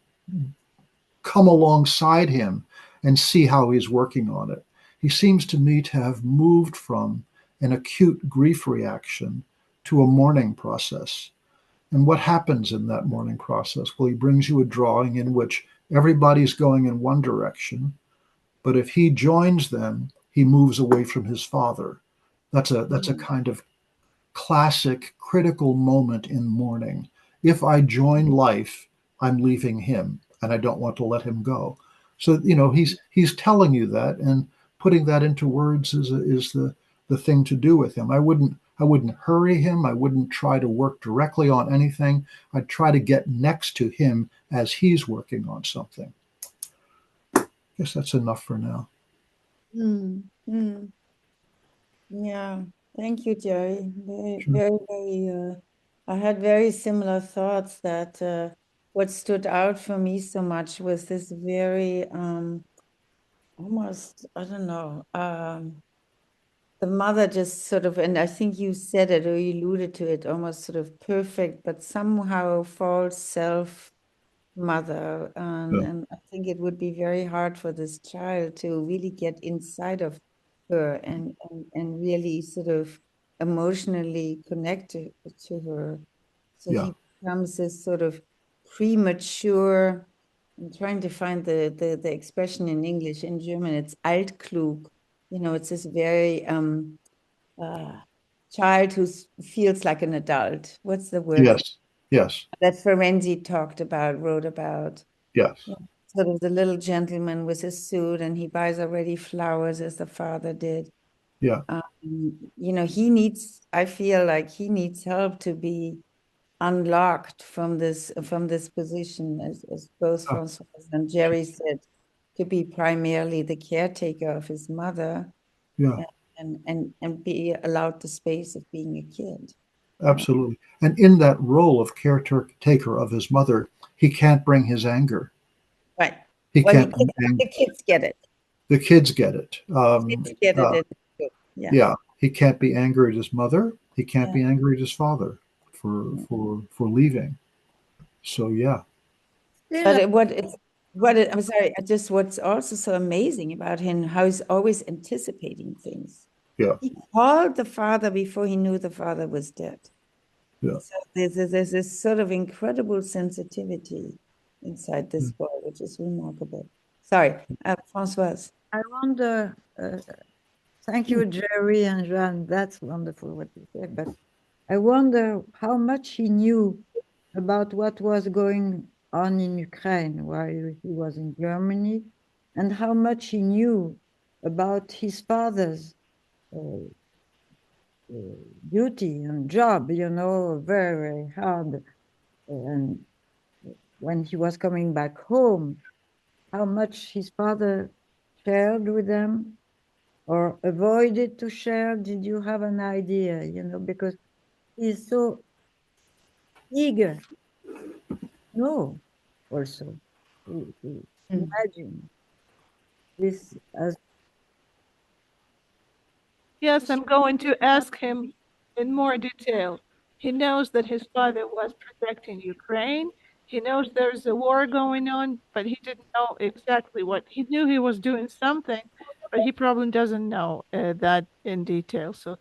come alongside him and see how he's working on it. He seems to me to have moved from an acute grief reaction to a mourning process. And what happens in that mourning process? Well, he brings you a drawing in which everybody's going in one direction, but if he joins them, he moves away from his father. That's a kind of classic critical moment in mourning. If I join life, I'm leaving him, and I don't want to let him go. So, you know, he's telling you that, and putting that into words is the thing to do with him. I wouldn't hurry him. I wouldn't try to work directly on anything. I'd try to get next to him as he's working on something. I guess that's enough for now. Yeah. Thank you, Jerry. Very, Sure. very, very, I had very similar thoughts that what stood out for me so much was this very almost, I don't know, the mother just sort of, and I think you said it or you alluded to it, almost sort of perfect, but somehow false self mother. Yeah. And I think it would be very hard for this child to really get inside of her and really sort of emotionally connect to her. So Yeah. he becomes this sort of premature. I'm trying to find the expression in English. In German, it's altklug. You know, it's this very child who feels like an adult. What's the word Yes. Yes. that Ferenczi wrote about? Yes. Yeah. Sort of the little gentleman with his suit, and he buys already flowers as the father did. Yeah. You know, I feel like he needs help to be unlocked from this position, as both Ah, Françoise and Jerry said, to be primarily the caretaker of his mother yeah. and be allowed the space of being a kid. Absolutely. And in that role of caretaker of his mother, he can't bring his anger. Right. He Well, can't bring the kids get it. The kids get it. Kids get it. Yeah. Yeah, he can't be angry at his mother. He can't Yeah. be angry at his father for leaving. So yeah, Still, But I'm sorry, what's also so amazing about him, how he's always anticipating things. yeah, He called the father before he knew the father was dead. yeah. So there's this sort of incredible sensitivity inside this boy, which is remarkable. Sorry, Françoise. I wonder, thank you, Jerry and Jeanne, that's wonderful what you said, but I wonder how much he knew about what was going on in Ukraine while he was in Germany, and how much he knew about his father's uh, duty and job, you know, very, very hard. And when he was coming back home, how much his father shared with them or avoided to share. Did you have an idea, you know, because he's so eager, no, also to imagine this as. Yes, I'm going to ask him in more detail. He knows that his father was protecting Ukraine. He knows there's a war going on, but he didn't know exactly what. He knew he was doing something, but he probably doesn't know that in detail. So,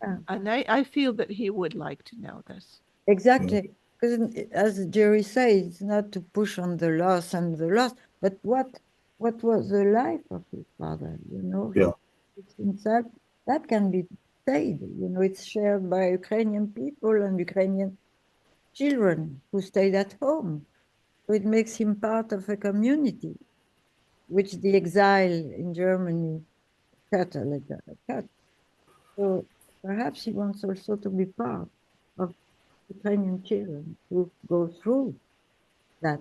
and I feel that he would like to know this. Exactly, because as Jerry says, it's not to push on the loss and the loss, but what was the life of his father? You know, Yeah. it's inside that can be said. You know, it's shared by Ukrainian people and Ukrainian children who stayed at home. So it makes him part of a community, which the exile in Germany cut a little cut. So perhaps he wants also to be part of Ukrainian children who go through that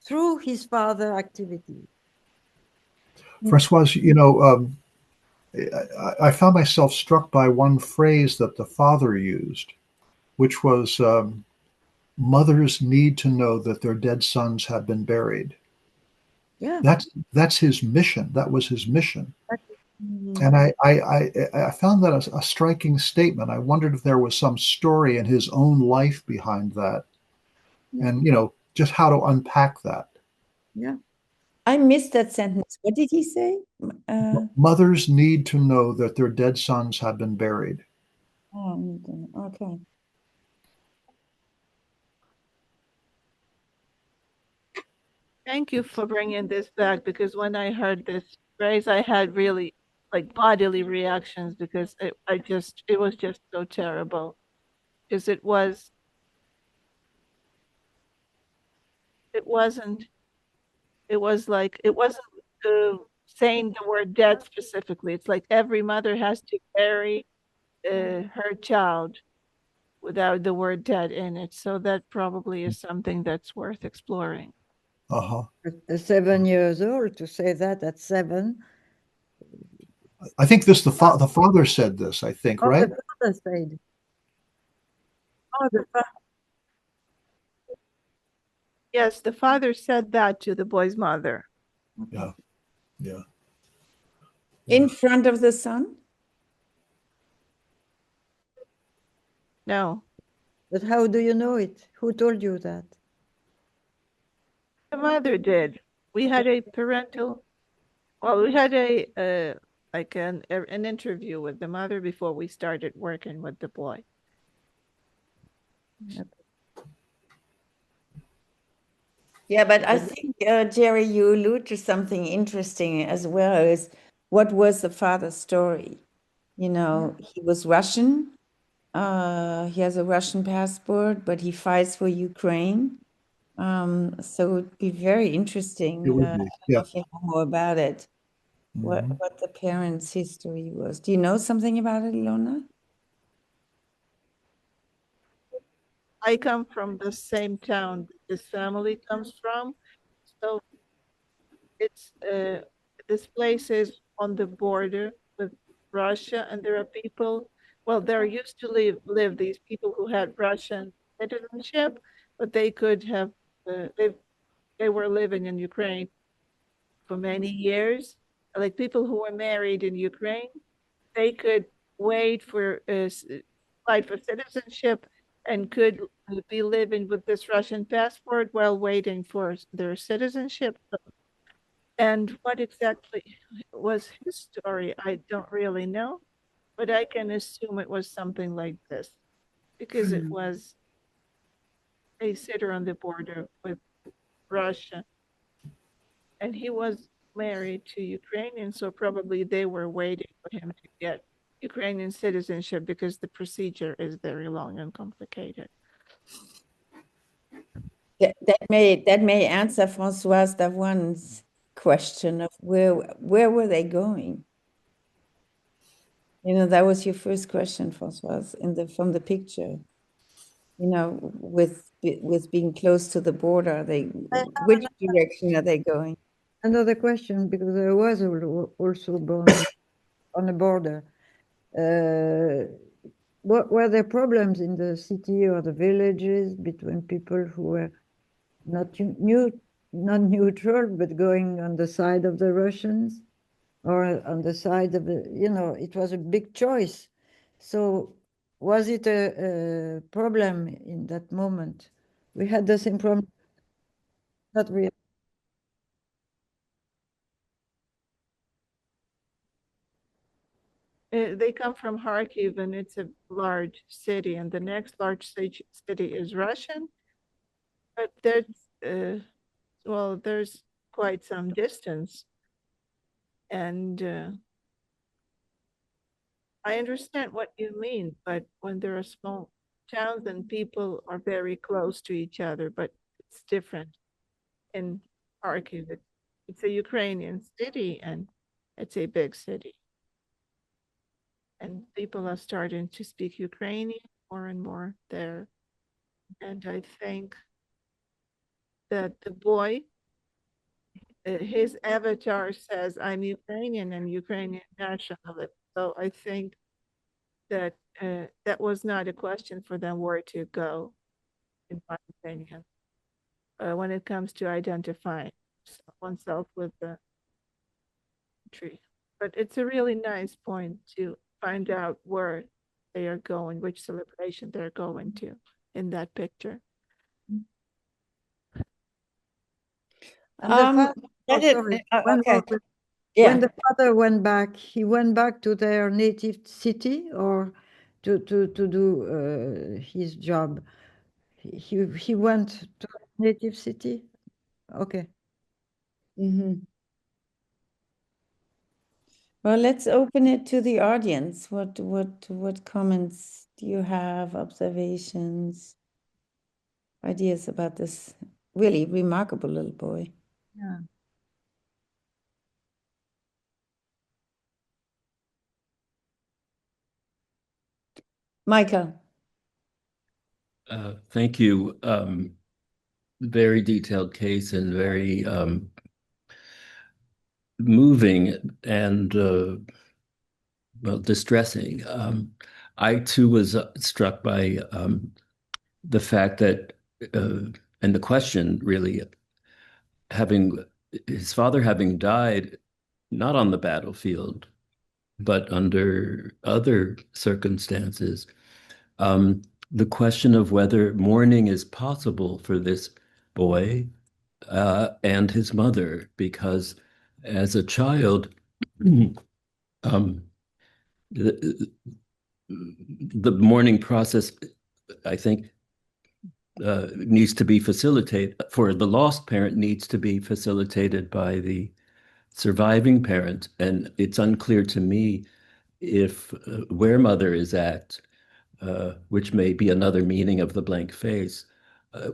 through his father activity. Françoise, you know, I found myself struck by one phrase that the father used, which was mothers need to know that their dead sons have been buried. Yeah. That's his mission. That was his mission. Mhm. And I found that a striking statement. I wondered if there was some story in his own life behind that, Yeah. and you know, just how to unpack that. Yeah. I missed that sentence. What did he say? Mothers need to know that their dead sons have been buried. Okay. Thank you for bringing this back because when I heard this phrase, I had really like bodily reactions because it was just so terrible. Because it wasn't, it was like, it wasn't saying the word dead specifically. It's like every mother has to bury her child without the word dead in it. So that probably is something that's worth exploring. Uh huh. At 7 years old, to say that at 7, I think the father said this, I think, Oh, right? the father said. Oh, the father. Yes, the father said that to the boy's mother. Yeah. Yeah. In front of the son? No, But how do you know it? Who told you that? the mother did. We had a parental, well, we had a like an interview with the mother before we started working with the boy. Yeah, but I think, Jerry, you allude to something interesting as well, is what was the father's story? You know, he was Russian. He has a Russian passport, but he fights for Ukraine. So it'd be very interesting. It would I be. don't know Yeah. if you know more about it, Mhm. what the parents' history was. Do you know something about it, Ilona? I come from the same town this family comes from, so it's this place is on the border with Russia, and there are people. Well, there used to live these people who had Russian citizenship, but they could have they were living in Ukraine for many years. Like people who were married in Ukraine, they could wait for fight for citizenship and could be living with this Russian passport while waiting for their citizenship. And what exactly was his story, I don't really know, but I can assume it was something like this because it was a sitter on the border with Russia, and he was married to Ukrainian, so probably they were waiting for him to get Ukrainian citizenship because the procedure is very long and complicated. That may answer Françoise Davoine's question of where were they going? You know, that was your first question, Françoise, from the picture. You know, with being close to the border, which direction are they going? Another question, because I was also born on the border. What were there problems in the city or the villages between people who were not not neutral, but going on the side of the Russians or on the side of the, it was a big choice. So was it a problem in that moment? We had the same problem, not really. They come from Kharkiv, and it's a large city, and the next large city is Russian, but there's quite some distance, and I understand what you mean, but when there are small towns and people are very close to each other, but it's different in Kharkiv. It's a Ukrainian city, and it's a big city. And people are starting to speak Ukrainian more and more there. And I think that the boy, his avatar says, I'm Ukrainian and Ukrainian nationalist. So I think that that was not a question for them where to go, in my opinion, when it comes to identifying oneself with the country. But it's a really nice point to find out where they are going, which celebration they're going to in that picture. And the father, Okay. when Yeah. the father went back, he went back to their native city or to do his job. He went to native city. Okay. Mhm. Well, let's open it to the audience. What comments do you have, observations, ideas about this really remarkable little boy? Yeah. Michael. Thank you. Very detailed case and very moving. And well, distressing. I too was struck by the fact that, and the question really, having his father having died not on the battlefield, but under other circumstances, the question of whether mourning is possible for this boy and his mother, because as a child, um, the, the mourning process, I think, needs to be facilitated for the lost parent, needs to be facilitated by the surviving parent. And it's unclear to me if where mother is at, which may be another meaning of the blank face,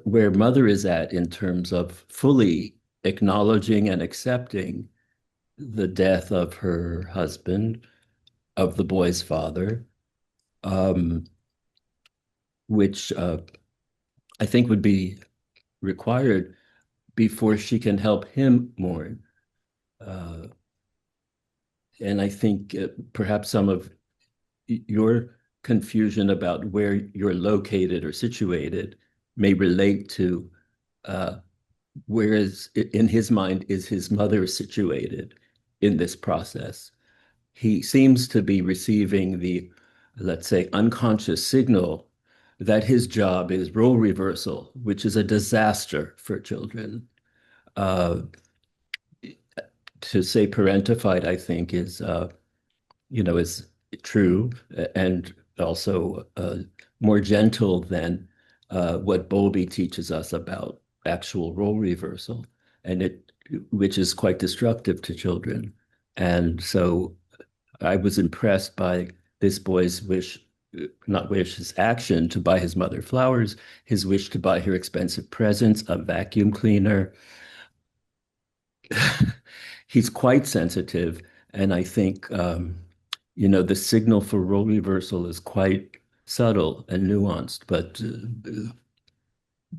where mother is at in terms of fully acknowledging and accepting the death of her husband, of the boy's father, um, which I think would be required before she can help him mourn. And I think perhaps some of your confusion about where you're located or situated may relate to where is, in his mind, is his mother situated in this process. He seems to be receiving the, let's say, unconscious signal that his job is role reversal, which is a disaster for children. To say parentified, I think, is true and also more gentle than what Bowlby teaches us about actual role reversal, which is quite destructive to children. And so I was impressed by this boy's wish, not wish, his action to buy his mother flowers, his wish to buy her expensive presents, a vacuum cleaner. He's quite sensitive, and I think the signal for role reversal is quite subtle and nuanced, but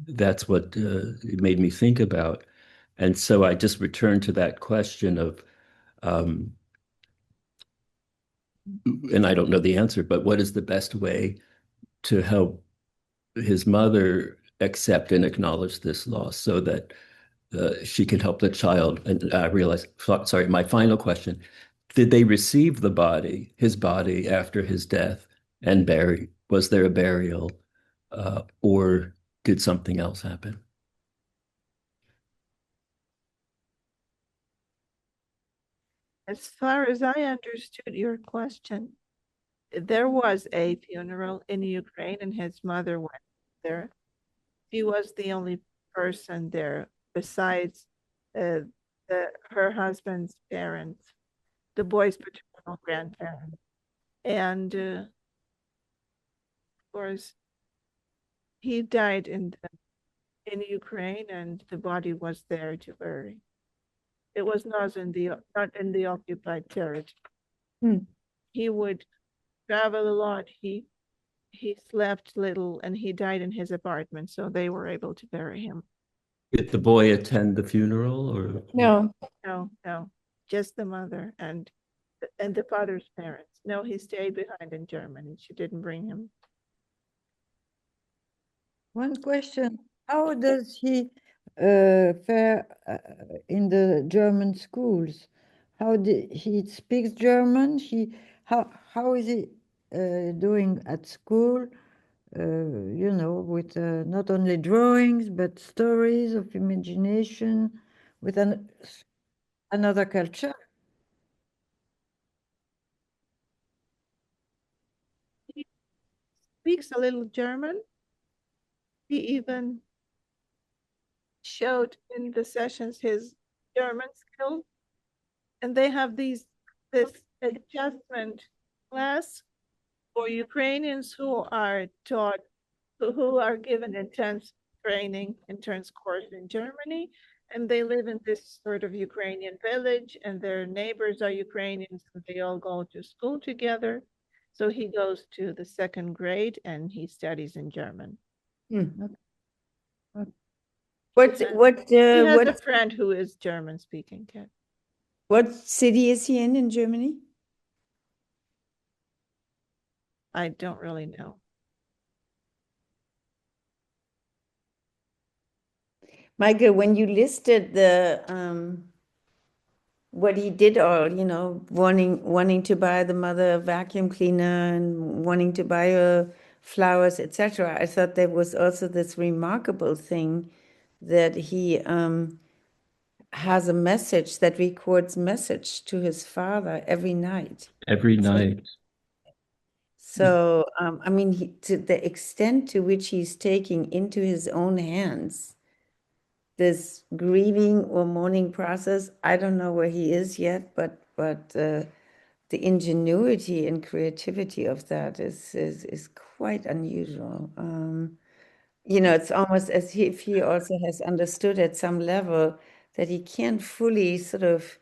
that's what it made me think about. And so I just returned to that question of, and I don't know the answer, but what is the best way to help his mother accept and acknowledge this loss so that she can help the child? And I realized, sorry, my final question, did they receive his body after his death and bury? Was there a burial or did something else happen? As far as I understood your question, there was a funeral in Ukraine and his mother went there. She was the only person there besides her husband's parents, the boy's paternal grandparents. And of course, he died in Ukraine and the body was there to bury. It was not in the occupied territory. He would travel a lot. He slept little and he died in his apartment, so they were able to bury him. Did the boy attend the funeral or? No. No, just the mother and the father's parents. No, he stayed behind in Germany. She didn't bring him. One question, how does he fare in the German schools? He speaks German? How is he doing at school? With not only drawings, but stories of imagination, with another culture. He speaks a little German. He even showed in the sessions his German skills. And they have this adjustment class for Ukrainians who are given intense training, intense course in Germany, and they live in this sort of Ukrainian village, and their neighbors are Ukrainians, and they all go to school together. So he goes to the second grade, and he studies in German. He has a friend who is German speaking. What city is he in Germany? I don't really know. Michael, when you listed the what he did all, wanting to buy the mother a vacuum cleaner and wanting to buy her flowers, etc., I thought there was also this remarkable thing that he has a message that records message to his father every night. Every night. So, I mean, to the extent to which he's taking into his own hands this grieving or mourning process, I don't know where he is yet, but the ingenuity and creativity of that is quite unusual. It's almost as if he also has understood at some level that he can't fully sort of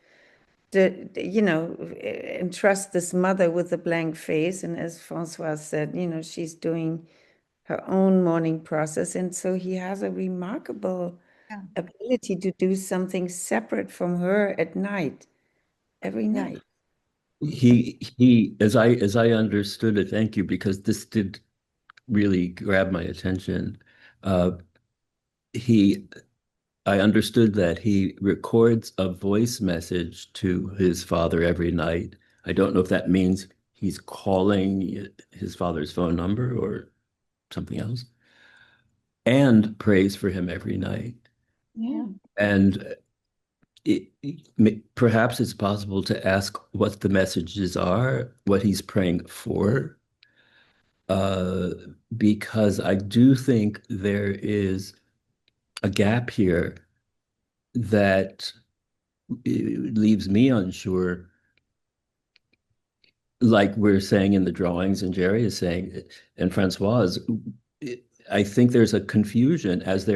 entrust this mother with a blank face. And as Françoise said, she's doing her own mourning process. And so he has a remarkable ability to do something separate from her at night, every night. He as I understood it, thank you, because this did really grab my attention. I understood that he records a voice message to his father every night. I don't know if that means he's calling his father's phone number or something else, and prays for him every night. Yeah. And perhaps it's possible to ask what the messages are, what he's praying for, because I do think there is a gap here that leaves me unsure, like we're saying in the drawings and Jerry is saying, and Françoise, I think there's a confusion as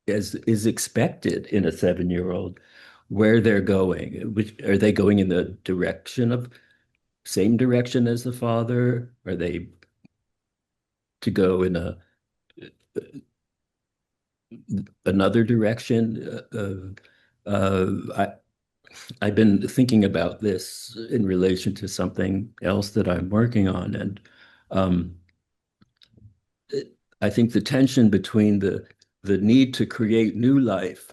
is expected in a 7-year-old, where they're going. Which are they going in the same direction as the father? Are they to go in another direction? I've been thinking about this in relation to something else that I'm working on, and I think the tension between the need to create new life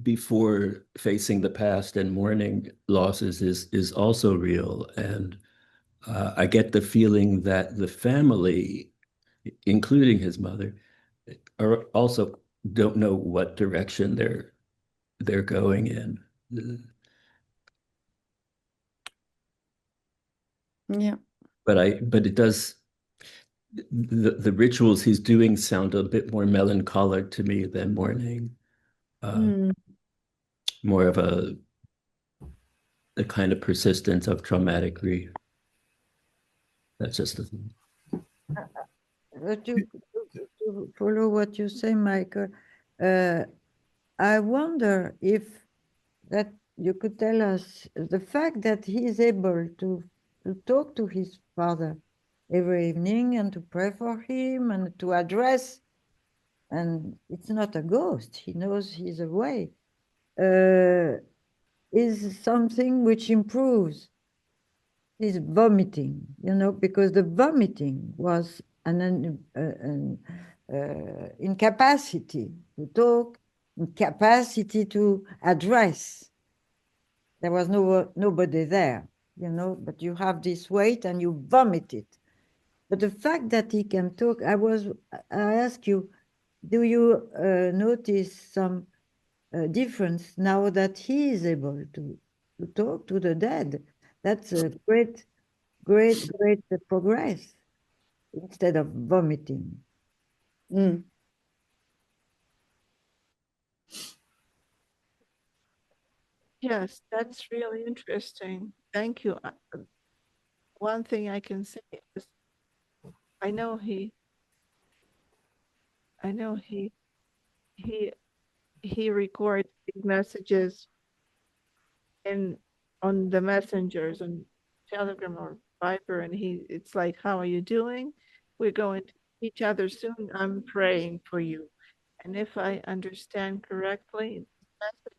before facing the past and mourning losses is also real. And I get the feeling that the family, including his mother, are also don't know what direction they're going in. Yeah. But it does, the rituals he's doing sound a bit more melancholic to me than mourning. More of a kind of persistence of traumatic grief. That's just the thing. To follow what you say, Michael, I wonder if that you could tell us the fact that he is able to talk to his father every evening and to pray for him and to address, and it's not a ghost, he knows he's away, is something which improves his vomiting, because the vomiting was an incapacity to talk, incapacity to address. There was nobody there, but you have this weight and you vomit it. But the fact that he can talk, I ask you, do you notice some difference now that he is able to talk to the dead? That's a great progress instead of vomiting. Yes, that's really interesting. Thank you. One thing I can say is I know he records these messages on the messengers on Telegram or Viber, and it's like, how are you doing? We're going to see each other soon. I'm praying for you. And if I understand correctly, the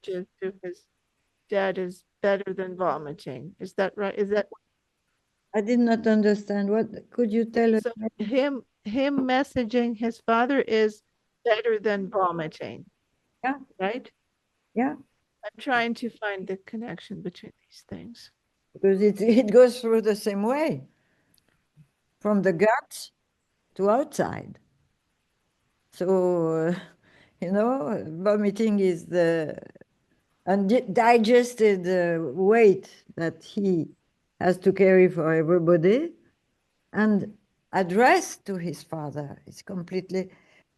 messages to his dad is better than vomiting. Is that right? Is that I did not understand. What could you tell us? So him messaging his father is better than vomiting. Yeah. Right? Yeah, I'm trying to find the connection between these things. because it goes through the same way, from the gut to outside. So, vomiting is the undigested weight that he has to carry for everybody, and addressed to his father is completely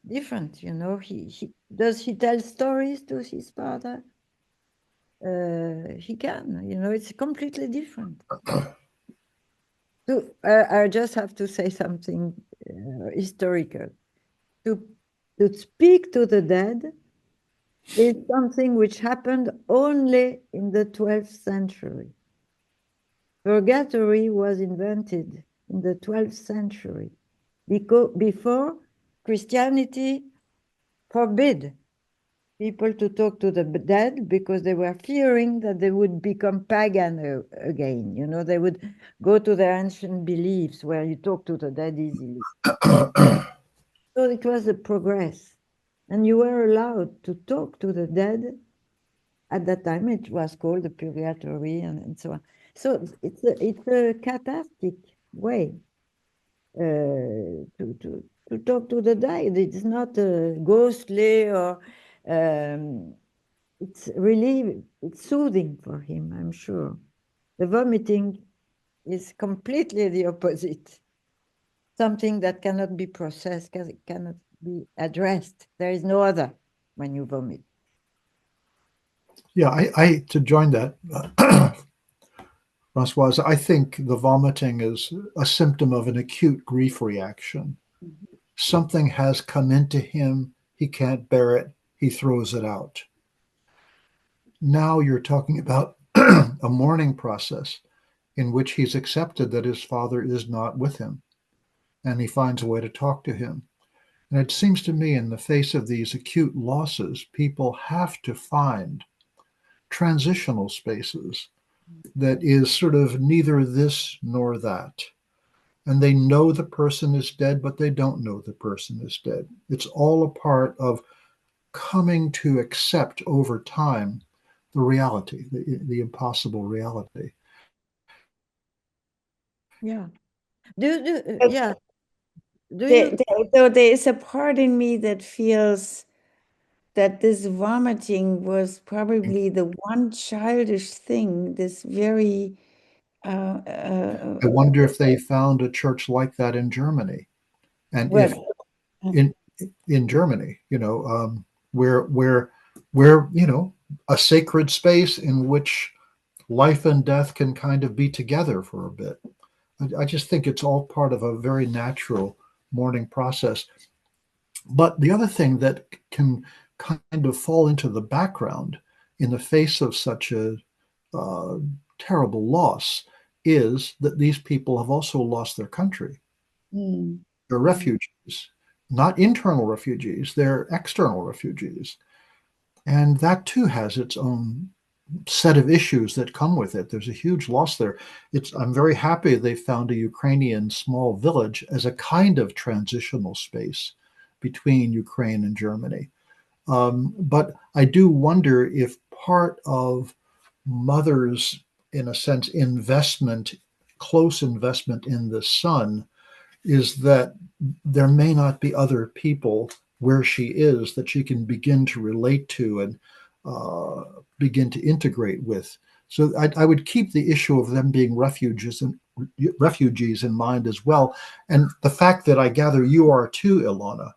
different. He tell stories to his father? He can, it's completely different. So I just have to say something historical. To speak to the dead is something which happened only in the 12th century. Purgatory was invented in the 12th century, because before Christianity forbid people to talk to the dead because they were fearing that they would become pagan again. They would go to their ancient beliefs where you talk to the dead easily. So it was a progress. And you were allowed to talk to the dead. At that time, it was called the purgatory and so on. So it's a cathartic way to talk to the dead. It's not ghostly or it's soothing for him, I'm sure. The vomiting is completely the opposite. Something that cannot be processed, cannot be addressed. There is no other when you vomit. Yeah, I to join that, Françoise, I think the vomiting is a symptom of an acute grief reaction. Mhm. Something has come into him, he can't bear it, he throws it out. Now you're talking about a mourning process in which he's accepted that his father is not with him, and he finds a way to talk to him. And it seems to me, in the face of these acute losses, people have to find transitional spaces that is sort of neither this nor that. And they know the person is dead, but they don't know the person is dead. It's all a part of coming to accept over time the reality, the impossible reality. Yeah. But Yeah. Do you? though there is a part in me that feels that this vomiting was probably the one childish thing, this very I wonder if they found a church like that in Germany, and if well, in Germany, where a sacred space in which life and death can kind of be together for a bit. I just think it's all part of a very natural mourning process. But the other thing that can kind of fall into the background in the face of such a uh, terrible loss is that these people have also lost their country. mm, They're refugees, not internal refugees, they're external refugees. And that too has its own set of issues that come with it. There's a huge loss there. I'm very happy they found a Ukrainian small village as a kind of transitional space between Ukraine and Germany. But I do wonder if part of mother's, in a sense, close investment in the son, is that there may not be other people where she is that she can begin to relate to and begin to integrate with. So I would keep the issue of them being refugees in mind as well. And the fact that I gather you are too, Ilona,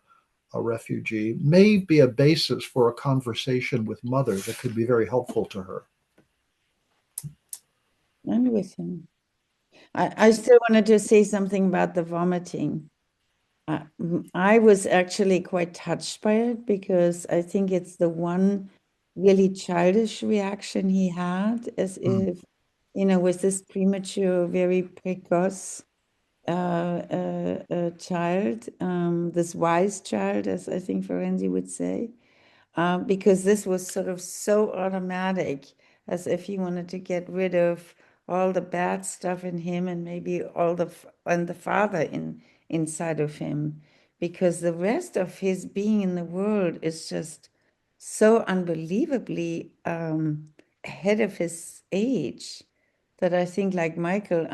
a refugee, may be a basis for a conversation with mother that could be very helpful to her. I'm with him. I still wanted to say something about the vomiting. I was actually quite touched by it because I think it's the one really childish reaction he had, as if, with this premature, very precocious child, this wise child, as I think Ferenczi would say, because this was sort of so automatic, as if he wanted to get rid of all the bad stuff in him and maybe all the father inside of him, because the rest of his being in the world is just so unbelievably ahead of his age that I think, like Michael,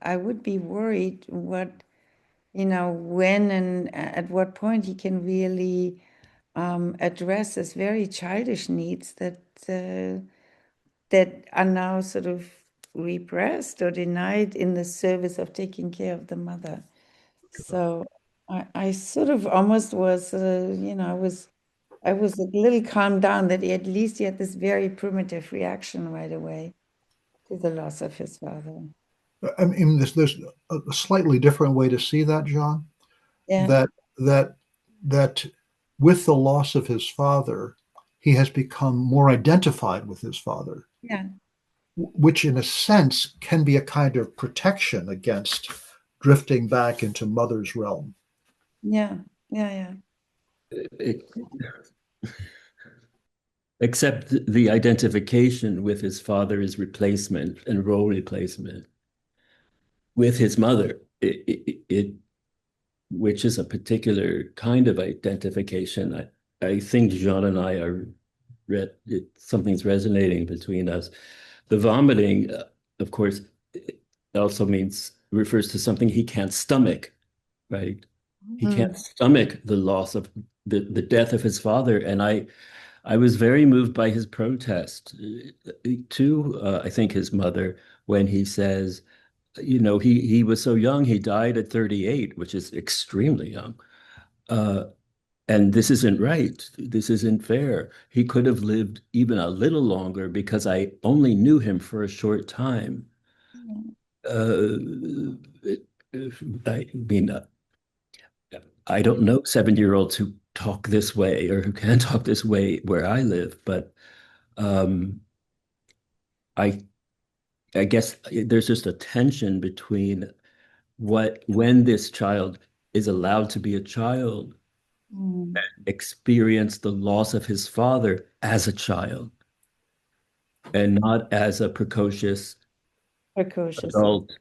I would be worried what, when and at what point he can really address his very childish needs that are now sort of repressed or denied in the service of taking care of the mother. So I sort of almost was, I was a little calmed down that at least he had this very primitive reaction right away to the loss of his father. I mean, there's a slightly different way to see that, Jeanne. Yeah. That with the loss of his father, he has become more identified with his father. Yeah. Which in a sense can be a kind of protection against drifting back into mother's realm. Yeah. Except the identification with his father is replacement and role replacement. With his mother, which is a particular kind of identification. I think Jeanne and I are something's resonating between us. The vomiting, of course, also refers to something he can't stomach, right? He can't stomach the loss of the death of his father. And I was very moved by his protest to, I think, his mother when he says, he was so young, he died at 38, which is extremely young. And this isn't right. This isn't fair. He could have lived even a little longer because I only knew him for a short time. I mean, I don't know 7-year-olds who talk this way or who can talk this way where I live, but I guess there's just a tension between when this child is allowed to be a child, experience the loss of his father as a child and not as a precocious adult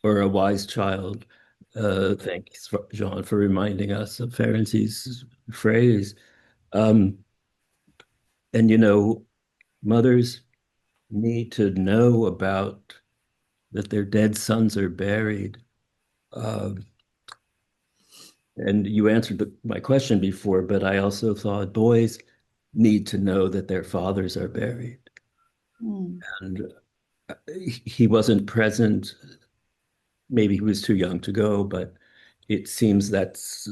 or a wise child. Thanks, Jeanne, for reminding us of Ferenczi's phrase. And, mothers need to know about that their dead sons are buried. And you answered my question before, but I also thought boys need to know that their fathers are buried. And he wasn't present. Maybe he was too young to go, but it seems that's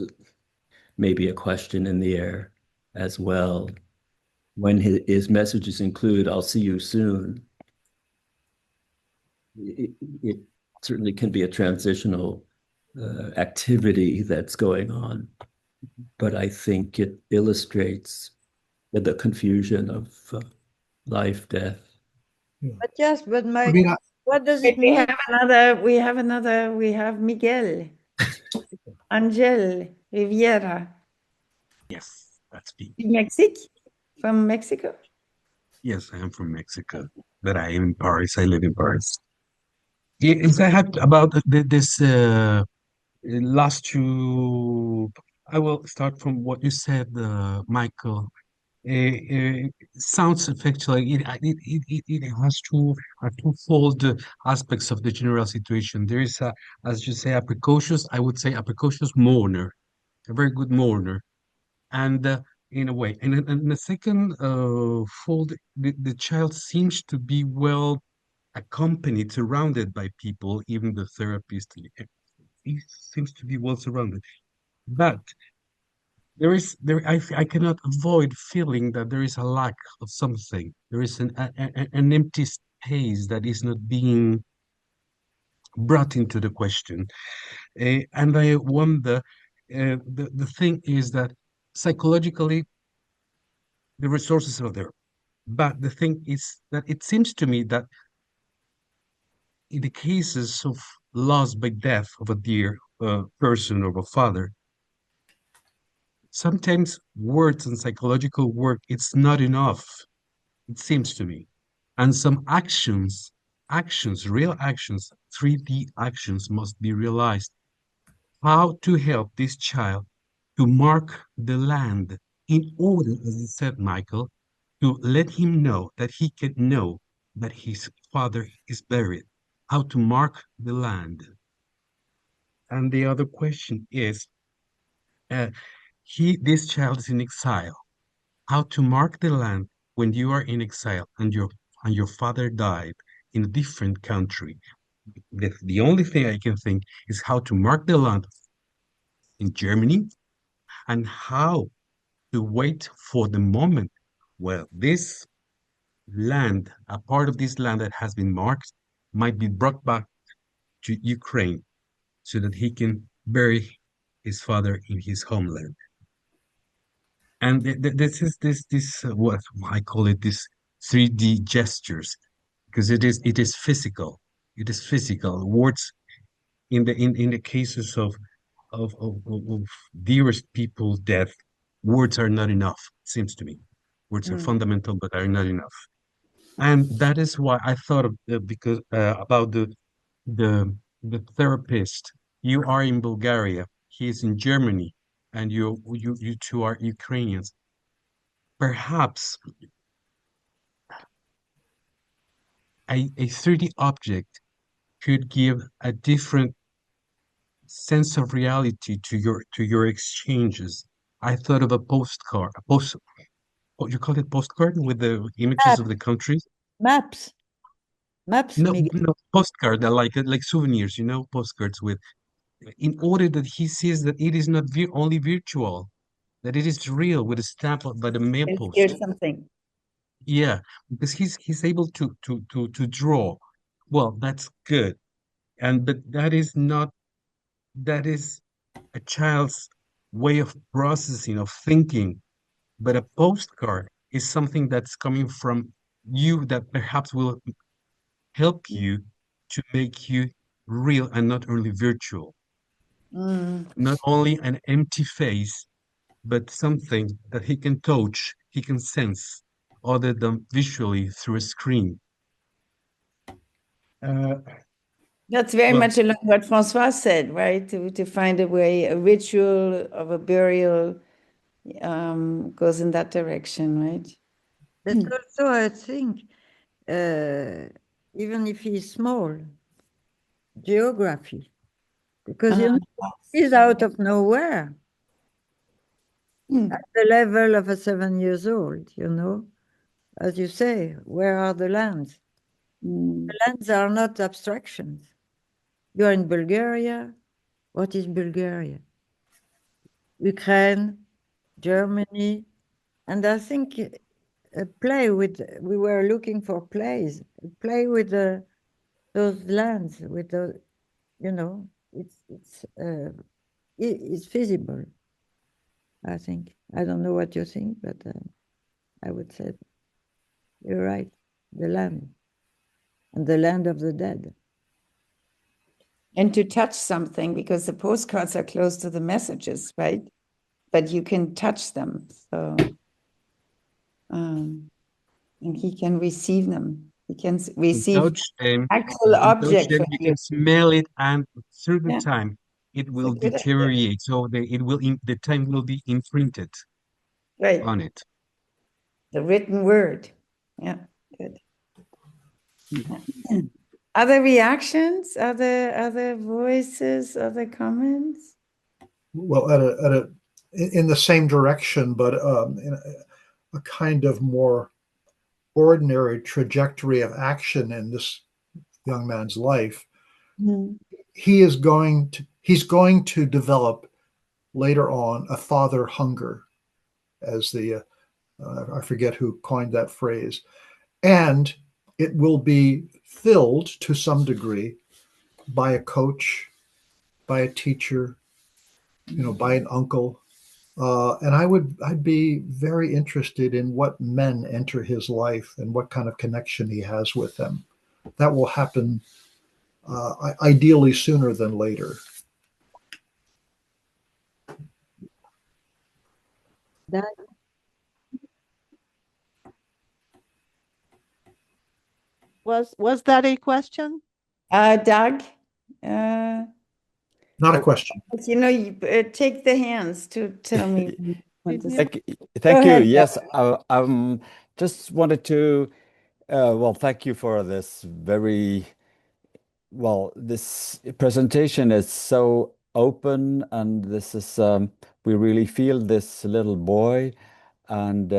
maybe a question in the air as well. When his messages include, "I'll see you soon," it certainly can be a transitional activity that's going on. But I think it illustrates the confusion of life, death. But yes, but what does Wait, it mean? we have Miguel. Angel Riviera. Yes, that's me. From Mexico? Yes, I am from Mexico, but I am in Paris. I live in Paris. Is I had about this last two. I will start from what you said, Michael. Sounds effectively it has twofold aspects of the general situation. There is as you say, I would say a precocious mourner, a very good mourner, and in a way, and in the second fold, the child seems to be well accompanied, surrounded by people, even the therapist. He seems to be well surrounded, but I cannot avoid feeling that there is a lack of something. There is an empty space that is not being brought into the question. And I wonder, the thing is that psychologically, the resources are there. But the thing is that it seems to me that in the cases of loss by death of a dear person or a father, sometimes words and psychological work, it's not enough, it seems to me. And some actions actions, real actions, 3D actions must be realized. How to help this child to mark the land in order, as you said, Michael, to let him know that he can know that his father is buried. How to mark the land. And the other question is, uh, this child is in exile. How to mark the land when you are in exile and your father died in a different country. The only thing I can think is how to mark the land in Germany and how to wait for the moment where this land, a part of this land that has been marked, might be brought back to Ukraine so that he can bury his father in his homeland. And this is what I call it, this 3D gestures, because it is physical. It is physical. Words in the cases of dearest people's death, words are not enough, seems to me. Words are fundamental, but are not enough. And that is why I thought of because about the the therapist. You are in Bulgaria, he is in Germany, and you two are Ukrainians. Perhaps a 3D object could give a different sense of reality to your exchanges. I thought of a postcard, what you call it, postcard with the images of the countries. Maps, No, Miguel. no, postcard, like souvenirs, postcards with, in order that he sees that it is not only virtual, that it is real with a stamp by the mail Here's post. something. Yeah, because he's able to draw. Well, that's good. But that is a child's way of processing, of thinking. But a postcard is something that's coming from you that perhaps will help you to make you real and not only virtual. Not only an empty face, but something that he can touch, he can sense, other than visually through a screen. Uh, That's very well, much along what Françoise said, right? To find a way, a ritual of a burial goes in that direction, right? But also, I think, even if he's small, geography, because he's out of nowhere at the level of a 7 years old, as you say, where are the lands? The lands are not abstractions. You are in Bulgaria. What is Bulgaria? Ukraine, Germany, and I think we were looking for plays, play with those lands, with the, it's feasible, I think. I don't know what you think, but I would say you're right, the land, and the land of the dead. And to touch something, because the postcards are close to the messages, right? But you can touch them, so and he can receive them. He can receive touch them, actual objects from you you. can smell it, and through the Yeah, time, it it's a will good idea. deteriorate. So the time will be imprinted Right, on it. the written word. Yeah, good. Other reactions, other voices, other comments? Well, in the same direction, but in a kind of more ordinary trajectory of action in this young man's life, he's going to develop later on a father hunger, as the I forget who coined that phrase, and it will be filled to some degree by a coach, by a teacher, by an uncle. And I'd be very interested in what men enter his life and what kind of connection he has with them. That will happen ideally sooner than later. Was that a question? Doug, Not a question. you know, you take the hands to tell me when you want to say. Thank, Go thank you. ahead, Doug. Yes, I just wanted to, well, thank you for this very, well, this presentation is so open, and this is, we really feel this little boy and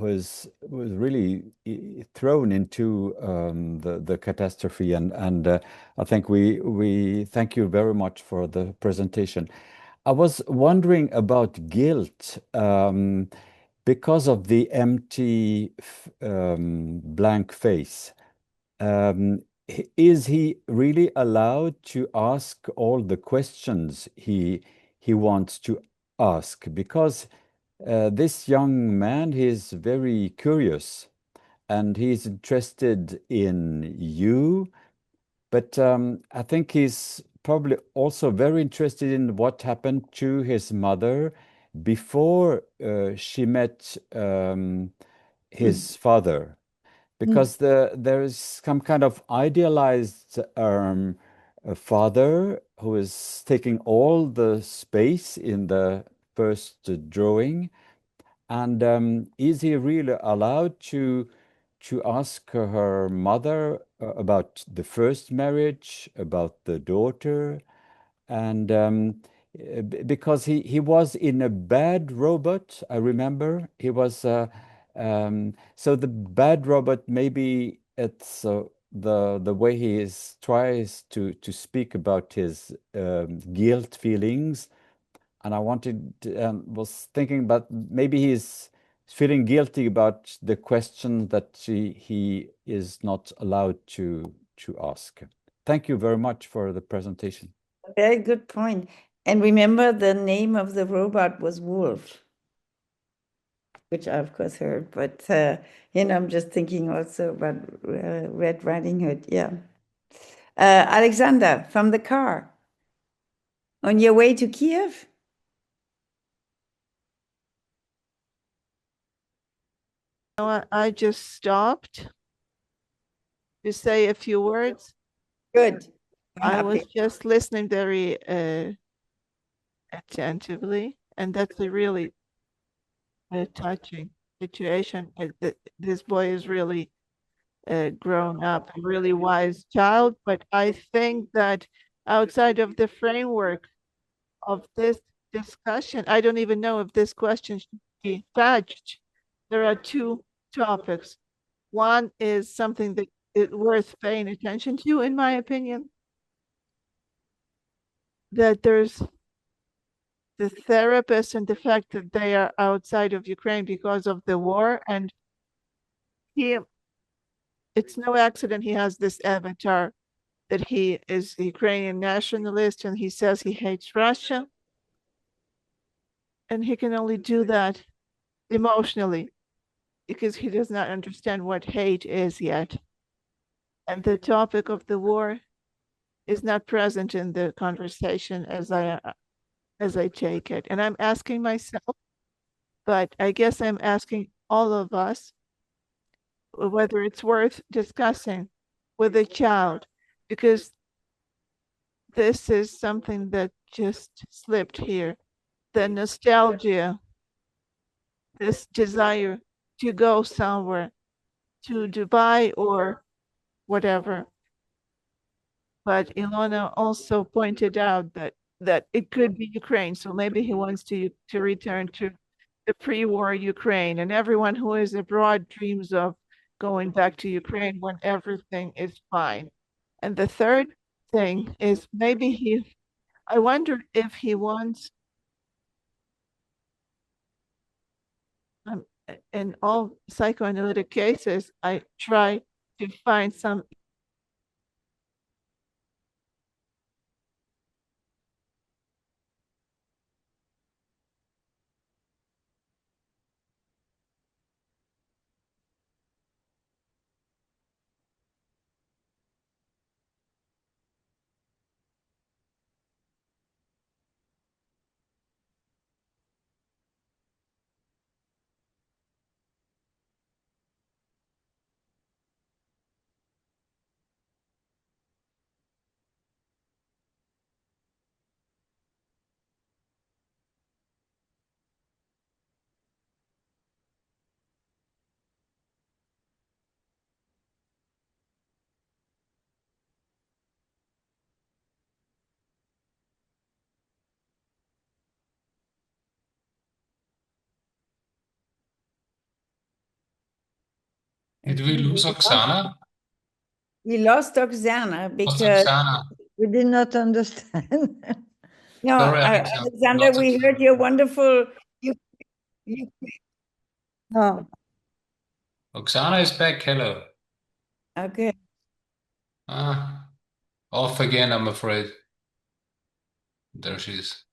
was really thrown into the catastrophe, and I think we thank you very much for the presentation. I was wondering about guilt because of the empty blank face. Is he really allowed to ask all the questions he wants to ask? Because this young man, he's very curious and he's interested in you, but I think he's probably also very interested in what happened to his mother before she met his father, because there is some kind of idealized father who is taking all the space in the first drawing. And is he really allowed to ask her mother about the first marriage, about the daughter? And because he was in a bad robot, I remember he was. So the bad robot, maybe it's the way he tries to speak about his guilt feelings, and I was thinking about maybe he's feeling guilty about the question that he is not allowed to ask. Thank you very much for the presentation. Very good point. And remember, the name of the robot was Wolff, which I, of course, heard. But, you know, I'm just thinking also about Red Riding Hood. Yeah. Alexander, from the car, on your way to Kiev? No, I just stopped to say a few words. Good. I was just listening very attentively, and that's a really touching situation. This boy is really grown up, a really wise child, but I think that outside of the framework of this discussion, I don't even know if this question should be touched. There are two topics. One is something that is worth paying attention to, in my opinion, that there's the therapists and the fact that they are outside of Ukraine because of the war, and it's no accident he has this avatar that he is a Ukrainian nationalist and he says he hates Russia. And he can only do that emotionally because he does not understand what hate is yet. And the topic of the war is not present in the conversation as I take it. And I'm asking myself, but I guess I'm asking all of us whether it's worth discussing with a child, because this is something that just slipped here. The nostalgia, this desire to go somewhere, to Dubai or whatever. But Ilona also pointed out that it could be Ukraine. So maybe he wants to return to the pre-war Ukraine. And everyone who is abroad dreams of going back to Ukraine when everything is fine. And the third thing is maybe I wonder if he wants, in all psychoanalytic cases, I try to find some Did we lose Oksana? We lost Oksana Lost because Oksana. We did not understand. no, Sorry, Alexander. Alexander, Lost we Oksana. heard your wonderful. You No. Oksana is back. Hello. okay? Off again, I'm afraid. There she is.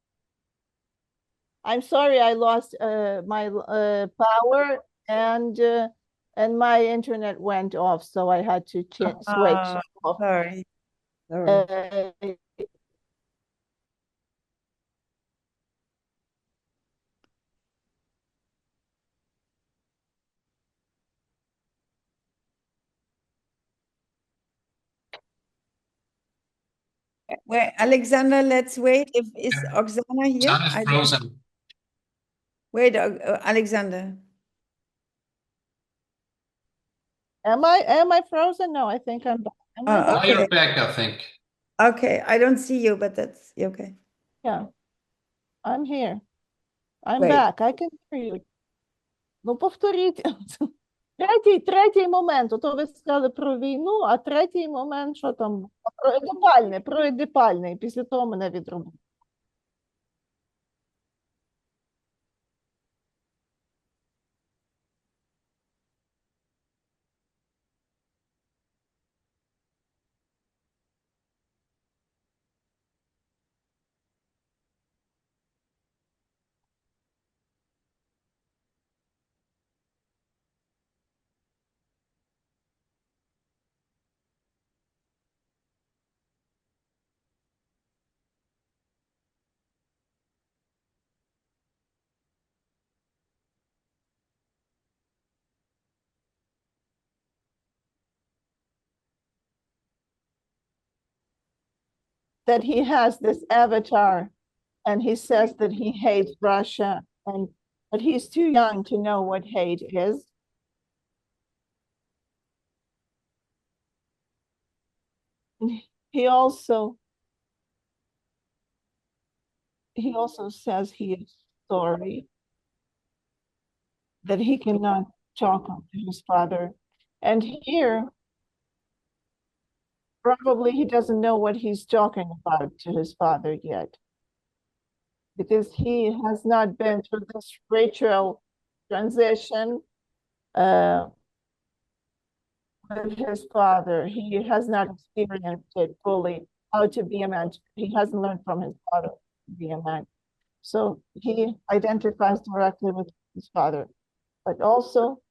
I'm sorry, I lost my power and my internet went off, so I had to switch off. Sorry. Uh, Wait, Alexander, let's wait. Is Oksana here? Oksana is frozen. Wait, Alexander. Am I frozen? No, I think I'm back. Am I back? Now Okay. you're back, I think. Okay, I don't see you, but that's okay. Yeah, I'm here. I'm Great. back. I can hear you. Ну, повторіть. Третій момент. Ото ви сказали про війну, а третій момент, що там? Про едипальний. Після того мене відробили. That he has this avatar and he says that he hates Russia, but he's too young to know what hate is. He also says he is sorry that he cannot talk to his father. And here, probably he doesn't know what he's talking about to his father yet, because he has not been through this ritual transition with his father. He has not experienced it fully, how to be a man. He hasn't learned from his father to be a man. So he identifies directly with his father. But also,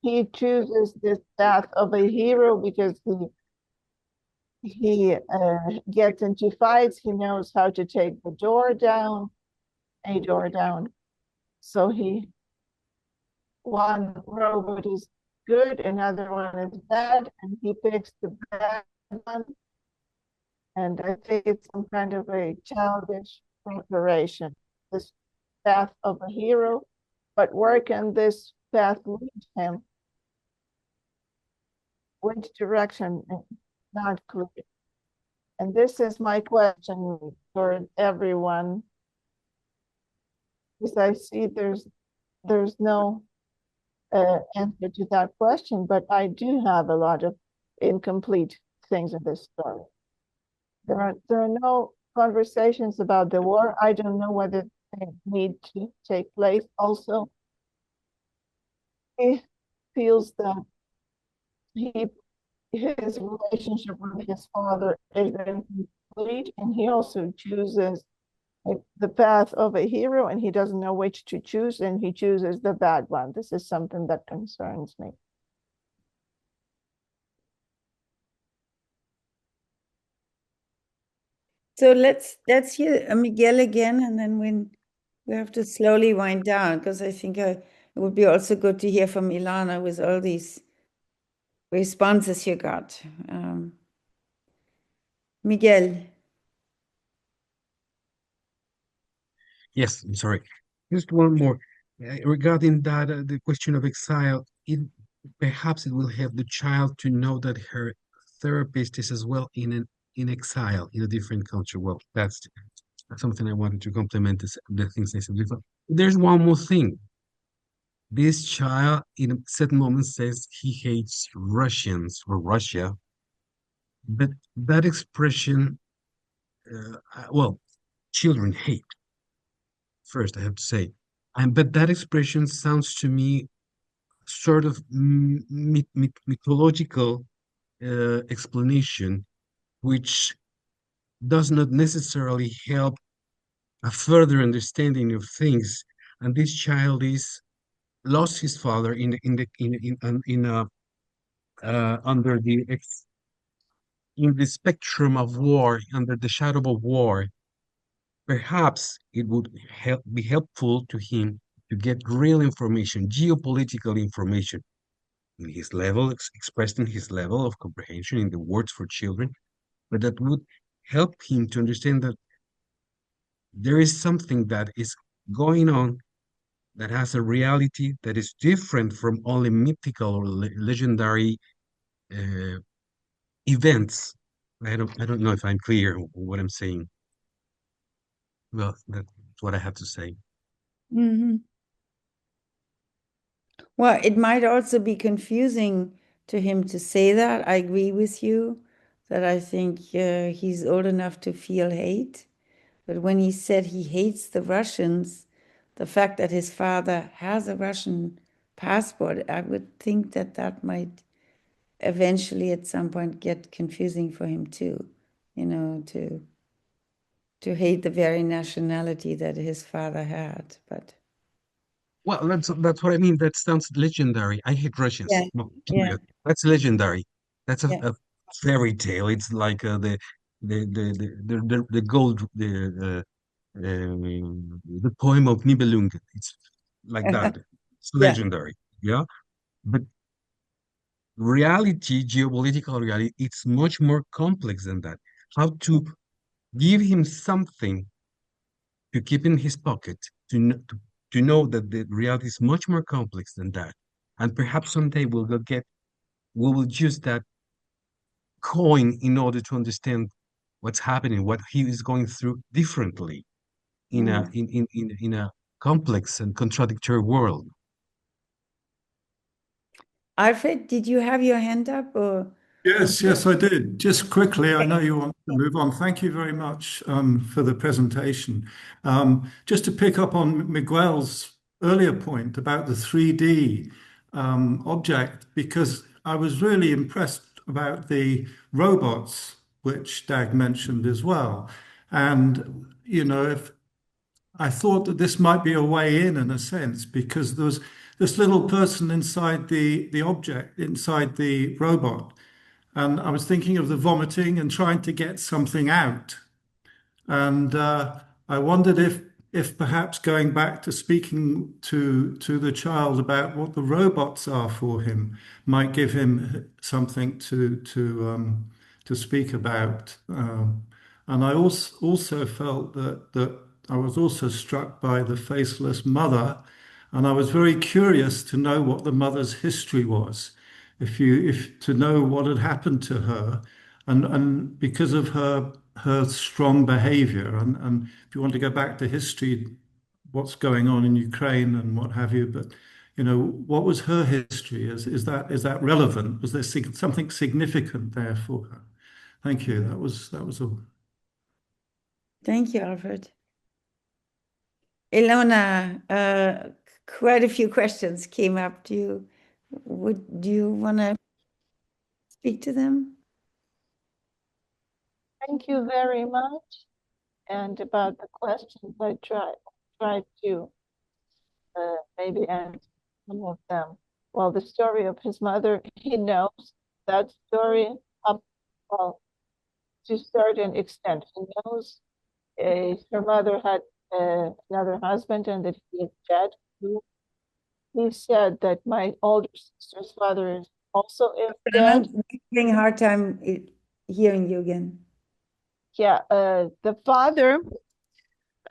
he chooses this path of a hero because he gets into fights. He knows how to take a door down. So one robot is good, another one is bad, and he picks the bad one. And I think it's some kind of a childish preparation, this path of a hero, but where can this path lead him? Which direction? Not clear. And this is my question for everyone, because I see there's no answer to that question, but I do have a lot of incomplete things in this story. There are no conversations about the war. I don't know whether they need to take place. Also, he feels that his relationship with his father is incomplete, and he also chooses the path of a hero, and he doesn't know which to choose, and he chooses the bad one. This is something that concerns me. So let's hear Miguel again, and then when we have to slowly wind down, because I think it would be also good to hear from Ilana with all these responses you got. Miguel. Yes, I'm sorry. Just one more. Regarding that, the question of exile, perhaps it will help the child to know that her therapist is as well in exile in a different culture. Well, that's something I wanted to complement the things I said before. There's one more thing. This child, in a certain moment, says he hates Russians or Russia, but that expression, well, children hate, first, I have to say. But that expression sounds to me sort of mythological explanation, which does not necessarily help a further understanding of things. And this child is lost his father under in the spectrum of war, under the shadow of war. Perhaps it would be helpful to him to get real information, geopolitical information, in his level, expressed in his level of comprehension in the words for children, but that would help him to understand that there is something that is going on that has a reality that is different from only mythical or legendary events. I don't know if I'm clear what I'm saying. Well, that's what I have to say. Mm-hmm. Well, it might also be confusing to him to say that. I agree with you that I think he's old enough to feel hate. But when he said he hates the Russians, the fact that his father has a Russian passport, I would think that that might eventually at some point get confusing for him too, you know, to hate the very nationality that his father had. But well, that's what I mean. That sounds legendary. I hate Russians. yeah, No, yeah, period. That's legendary. That's yeah. a fairy tale. It's like the gold the poem of Nibelungen. It's like that. It's Yeah. legendary. Yeah, but reality, geopolitical reality, it's much more complex than that. How to give him something to keep in his pocket to know that the reality is much more complex than that. And perhaps someday we will use that coin in order to understand what's happening, what he is going through differently in in a complex and contradictory world. Alfred, did you have your hand up or? Yes, I did. Just quickly, I know you want to move on. Thank you very much for the presentation. Just to pick up on Miguel's earlier point about the 3D object, because I was really impressed about the robots, which Dag mentioned as well. And, you know, if I thought that this might be a way in a sense, because there was this little person inside the object, inside the robot. And I was thinking of the vomiting and trying to get something out. And I wondered if perhaps going back to speaking to the child about what the robots are for him might give him something to speak about. And I also felt that I was also struck by the faceless mother, and I was very curious to know what the mother's history was, if to know what had happened to her, and because of her strong behavior, and if you want to go back to history, what's going on in Ukraine and what have you, but you know, what was her history? Is that relevant? Was there something significant there for her? Thank you. That was all. Thank you, Alfred. Ilona, quite a few questions came up. Do you want to speak to them? Thank you very much. And about the questions, I tried to maybe answer some of them. Well, the story of his mother, he knows that story up, well, to a certain extent. He knows her mother had another husband and that he is dead. He said that my older sister's father is also dead. I'm having a hard time hearing you again. Yeah, the father,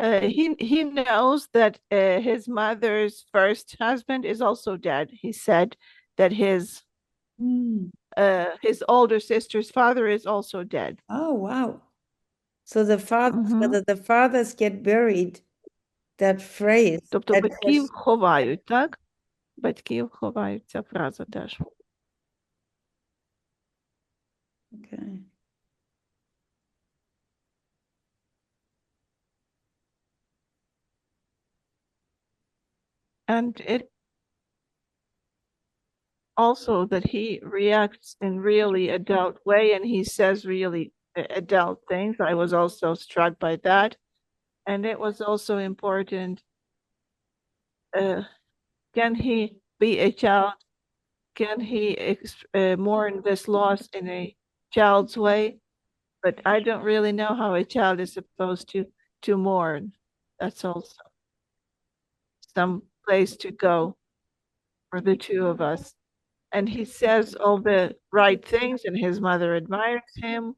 he knows that his mother's first husband is also dead. He said that his older sister's father is also dead. Oh, wow. So the father, whether the fathers get buried, that phrase. Тобто батьків ховають, так? батьків ховається фраза теж. Okay. And it also that he reacts in really adult way and he says really adult things. I was also struck by that. And it was also important, can he be a child? Can he mourn this loss in a child's way? But I don't really know how a child is supposed to mourn. That's also some place to go for the two of us. And he says all the right things and his mother admires him.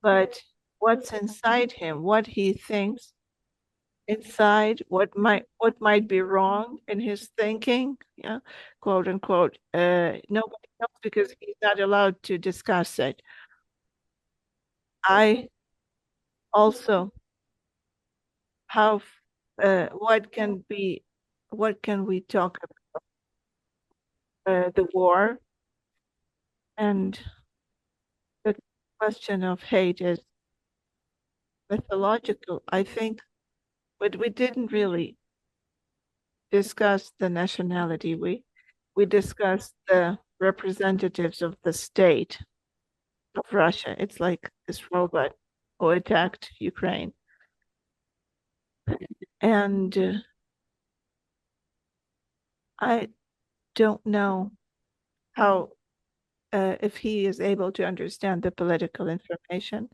But what's inside him, what he thinks inside, what might be wrong in his thinking, yeah, quote unquote, nobody knows because he's not allowed to discuss it. I also, how, what can we talk about? The war and the question of hate is mythological, I think, but we didn't really discuss the nationality. We discussed the representatives of the state of Russia. It's like this robot who attacked Ukraine. And I don't know how, if he is able to understand the political information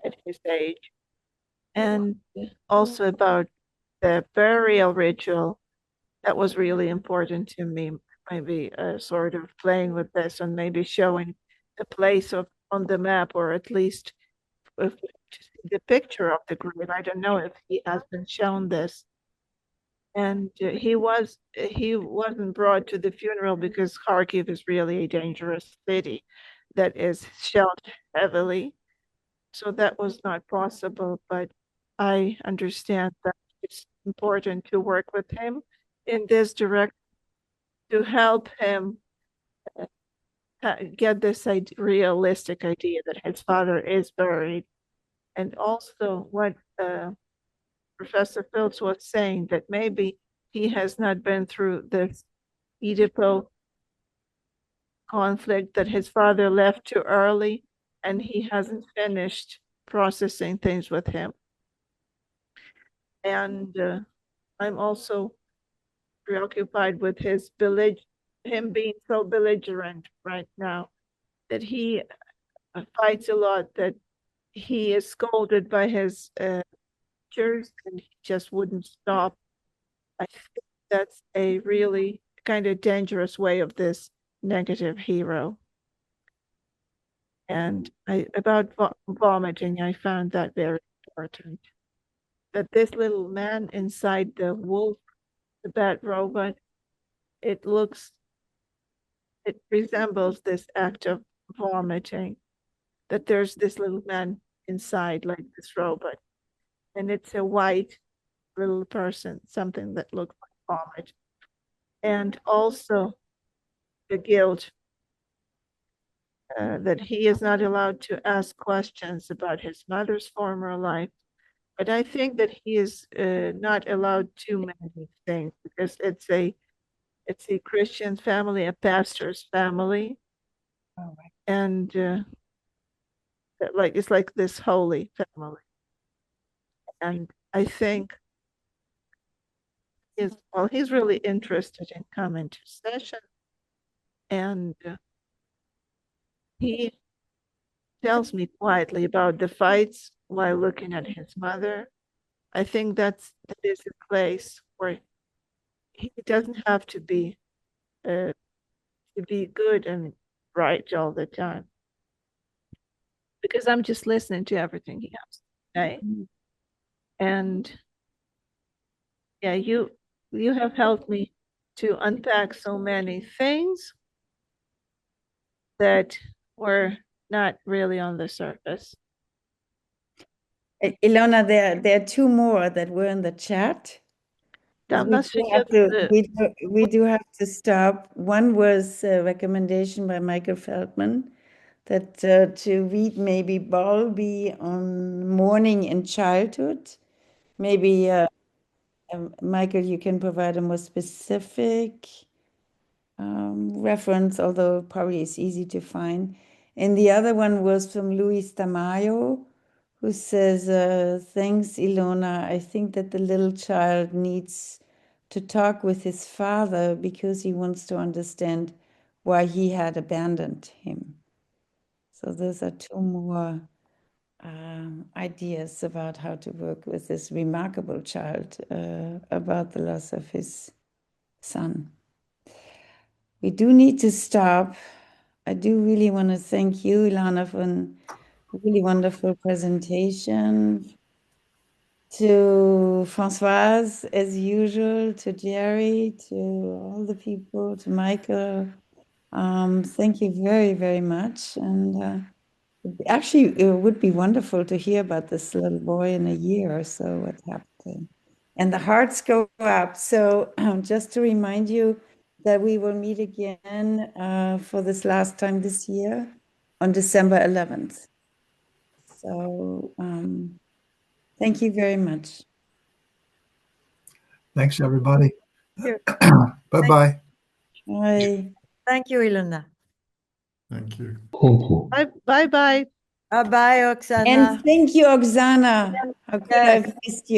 at his age. And also about the burial ritual, that was really important to me. Maybe sort of playing with this and maybe showing the place on the map, or at least to see the picture of the grave. I don't know if he has been shown this. And he wasn't brought to the funeral because Kharkiv is really a dangerous city that is shelled heavily. So that was not possible, but I understand that it's important to work with him in this direction to help him get this realistic idea that his father is buried. And also what Professor Filts was saying, that maybe he has not been through this Oedipal conflict, that his father left too early and he hasn't finished processing things with him. And I'm also preoccupied with him being so belligerent right now, that he fights a lot, that he is scolded by his teachers and he just wouldn't stop. I think that's a really kind of dangerous way of this negative hero. And about vomiting, I found that very important. That this little man inside the Wolff, the bad robot, it resembles this act of vomiting, that there's this little man inside like this robot, and it's a white little person, something that looks like vomit. And also the guilt, that he is not allowed to ask questions about his mother's former life. But I think that he is not allowed too many things, because it's a Christian family, a pastor's family. Oh, right. And it's like this holy family. And I think he's really interested in coming to session. And he tells me quietly about the fights while looking at his mother. I think that is a place where he doesn't have to be good and right all the time, because I'm just listening to everything he has to say. Mm-hmm. And yeah, you have helped me to unpack so many things that were not really on the surface. Ilona, there are two more that were in the chat. We do have to stop. One was a recommendation by Michael Feldman that to read maybe Bowlby on mourning in childhood. Maybe, Michael, you can provide a more specific reference, although probably it's easy to find. And the other one was from Luis Tamayo, who says, thanks, Ilona. I think that the little child needs to talk with his father because he wants to understand why he had abandoned him. So those are two more ideas about how to work with this remarkable child about the loss of his son. We do need to stop. I do really want to thank you, Ilana, for a really wonderful presentation. To Françoise, as usual, to Jerry, to all the people, to Michael. Thank you very, very much. And actually, it would be wonderful to hear about this little boy in a year or so, what happened. And the hearts go up. So just to remind you that we will meet again for this last time this year on December 11th. So thank you very much. Thanks, everybody. Thank Bye-bye. Bye. Thank you, Ilona. Thank you. Thank you. Bye-bye. Bye-bye, Oksana. And thank you, Oksana. How could I have missed you?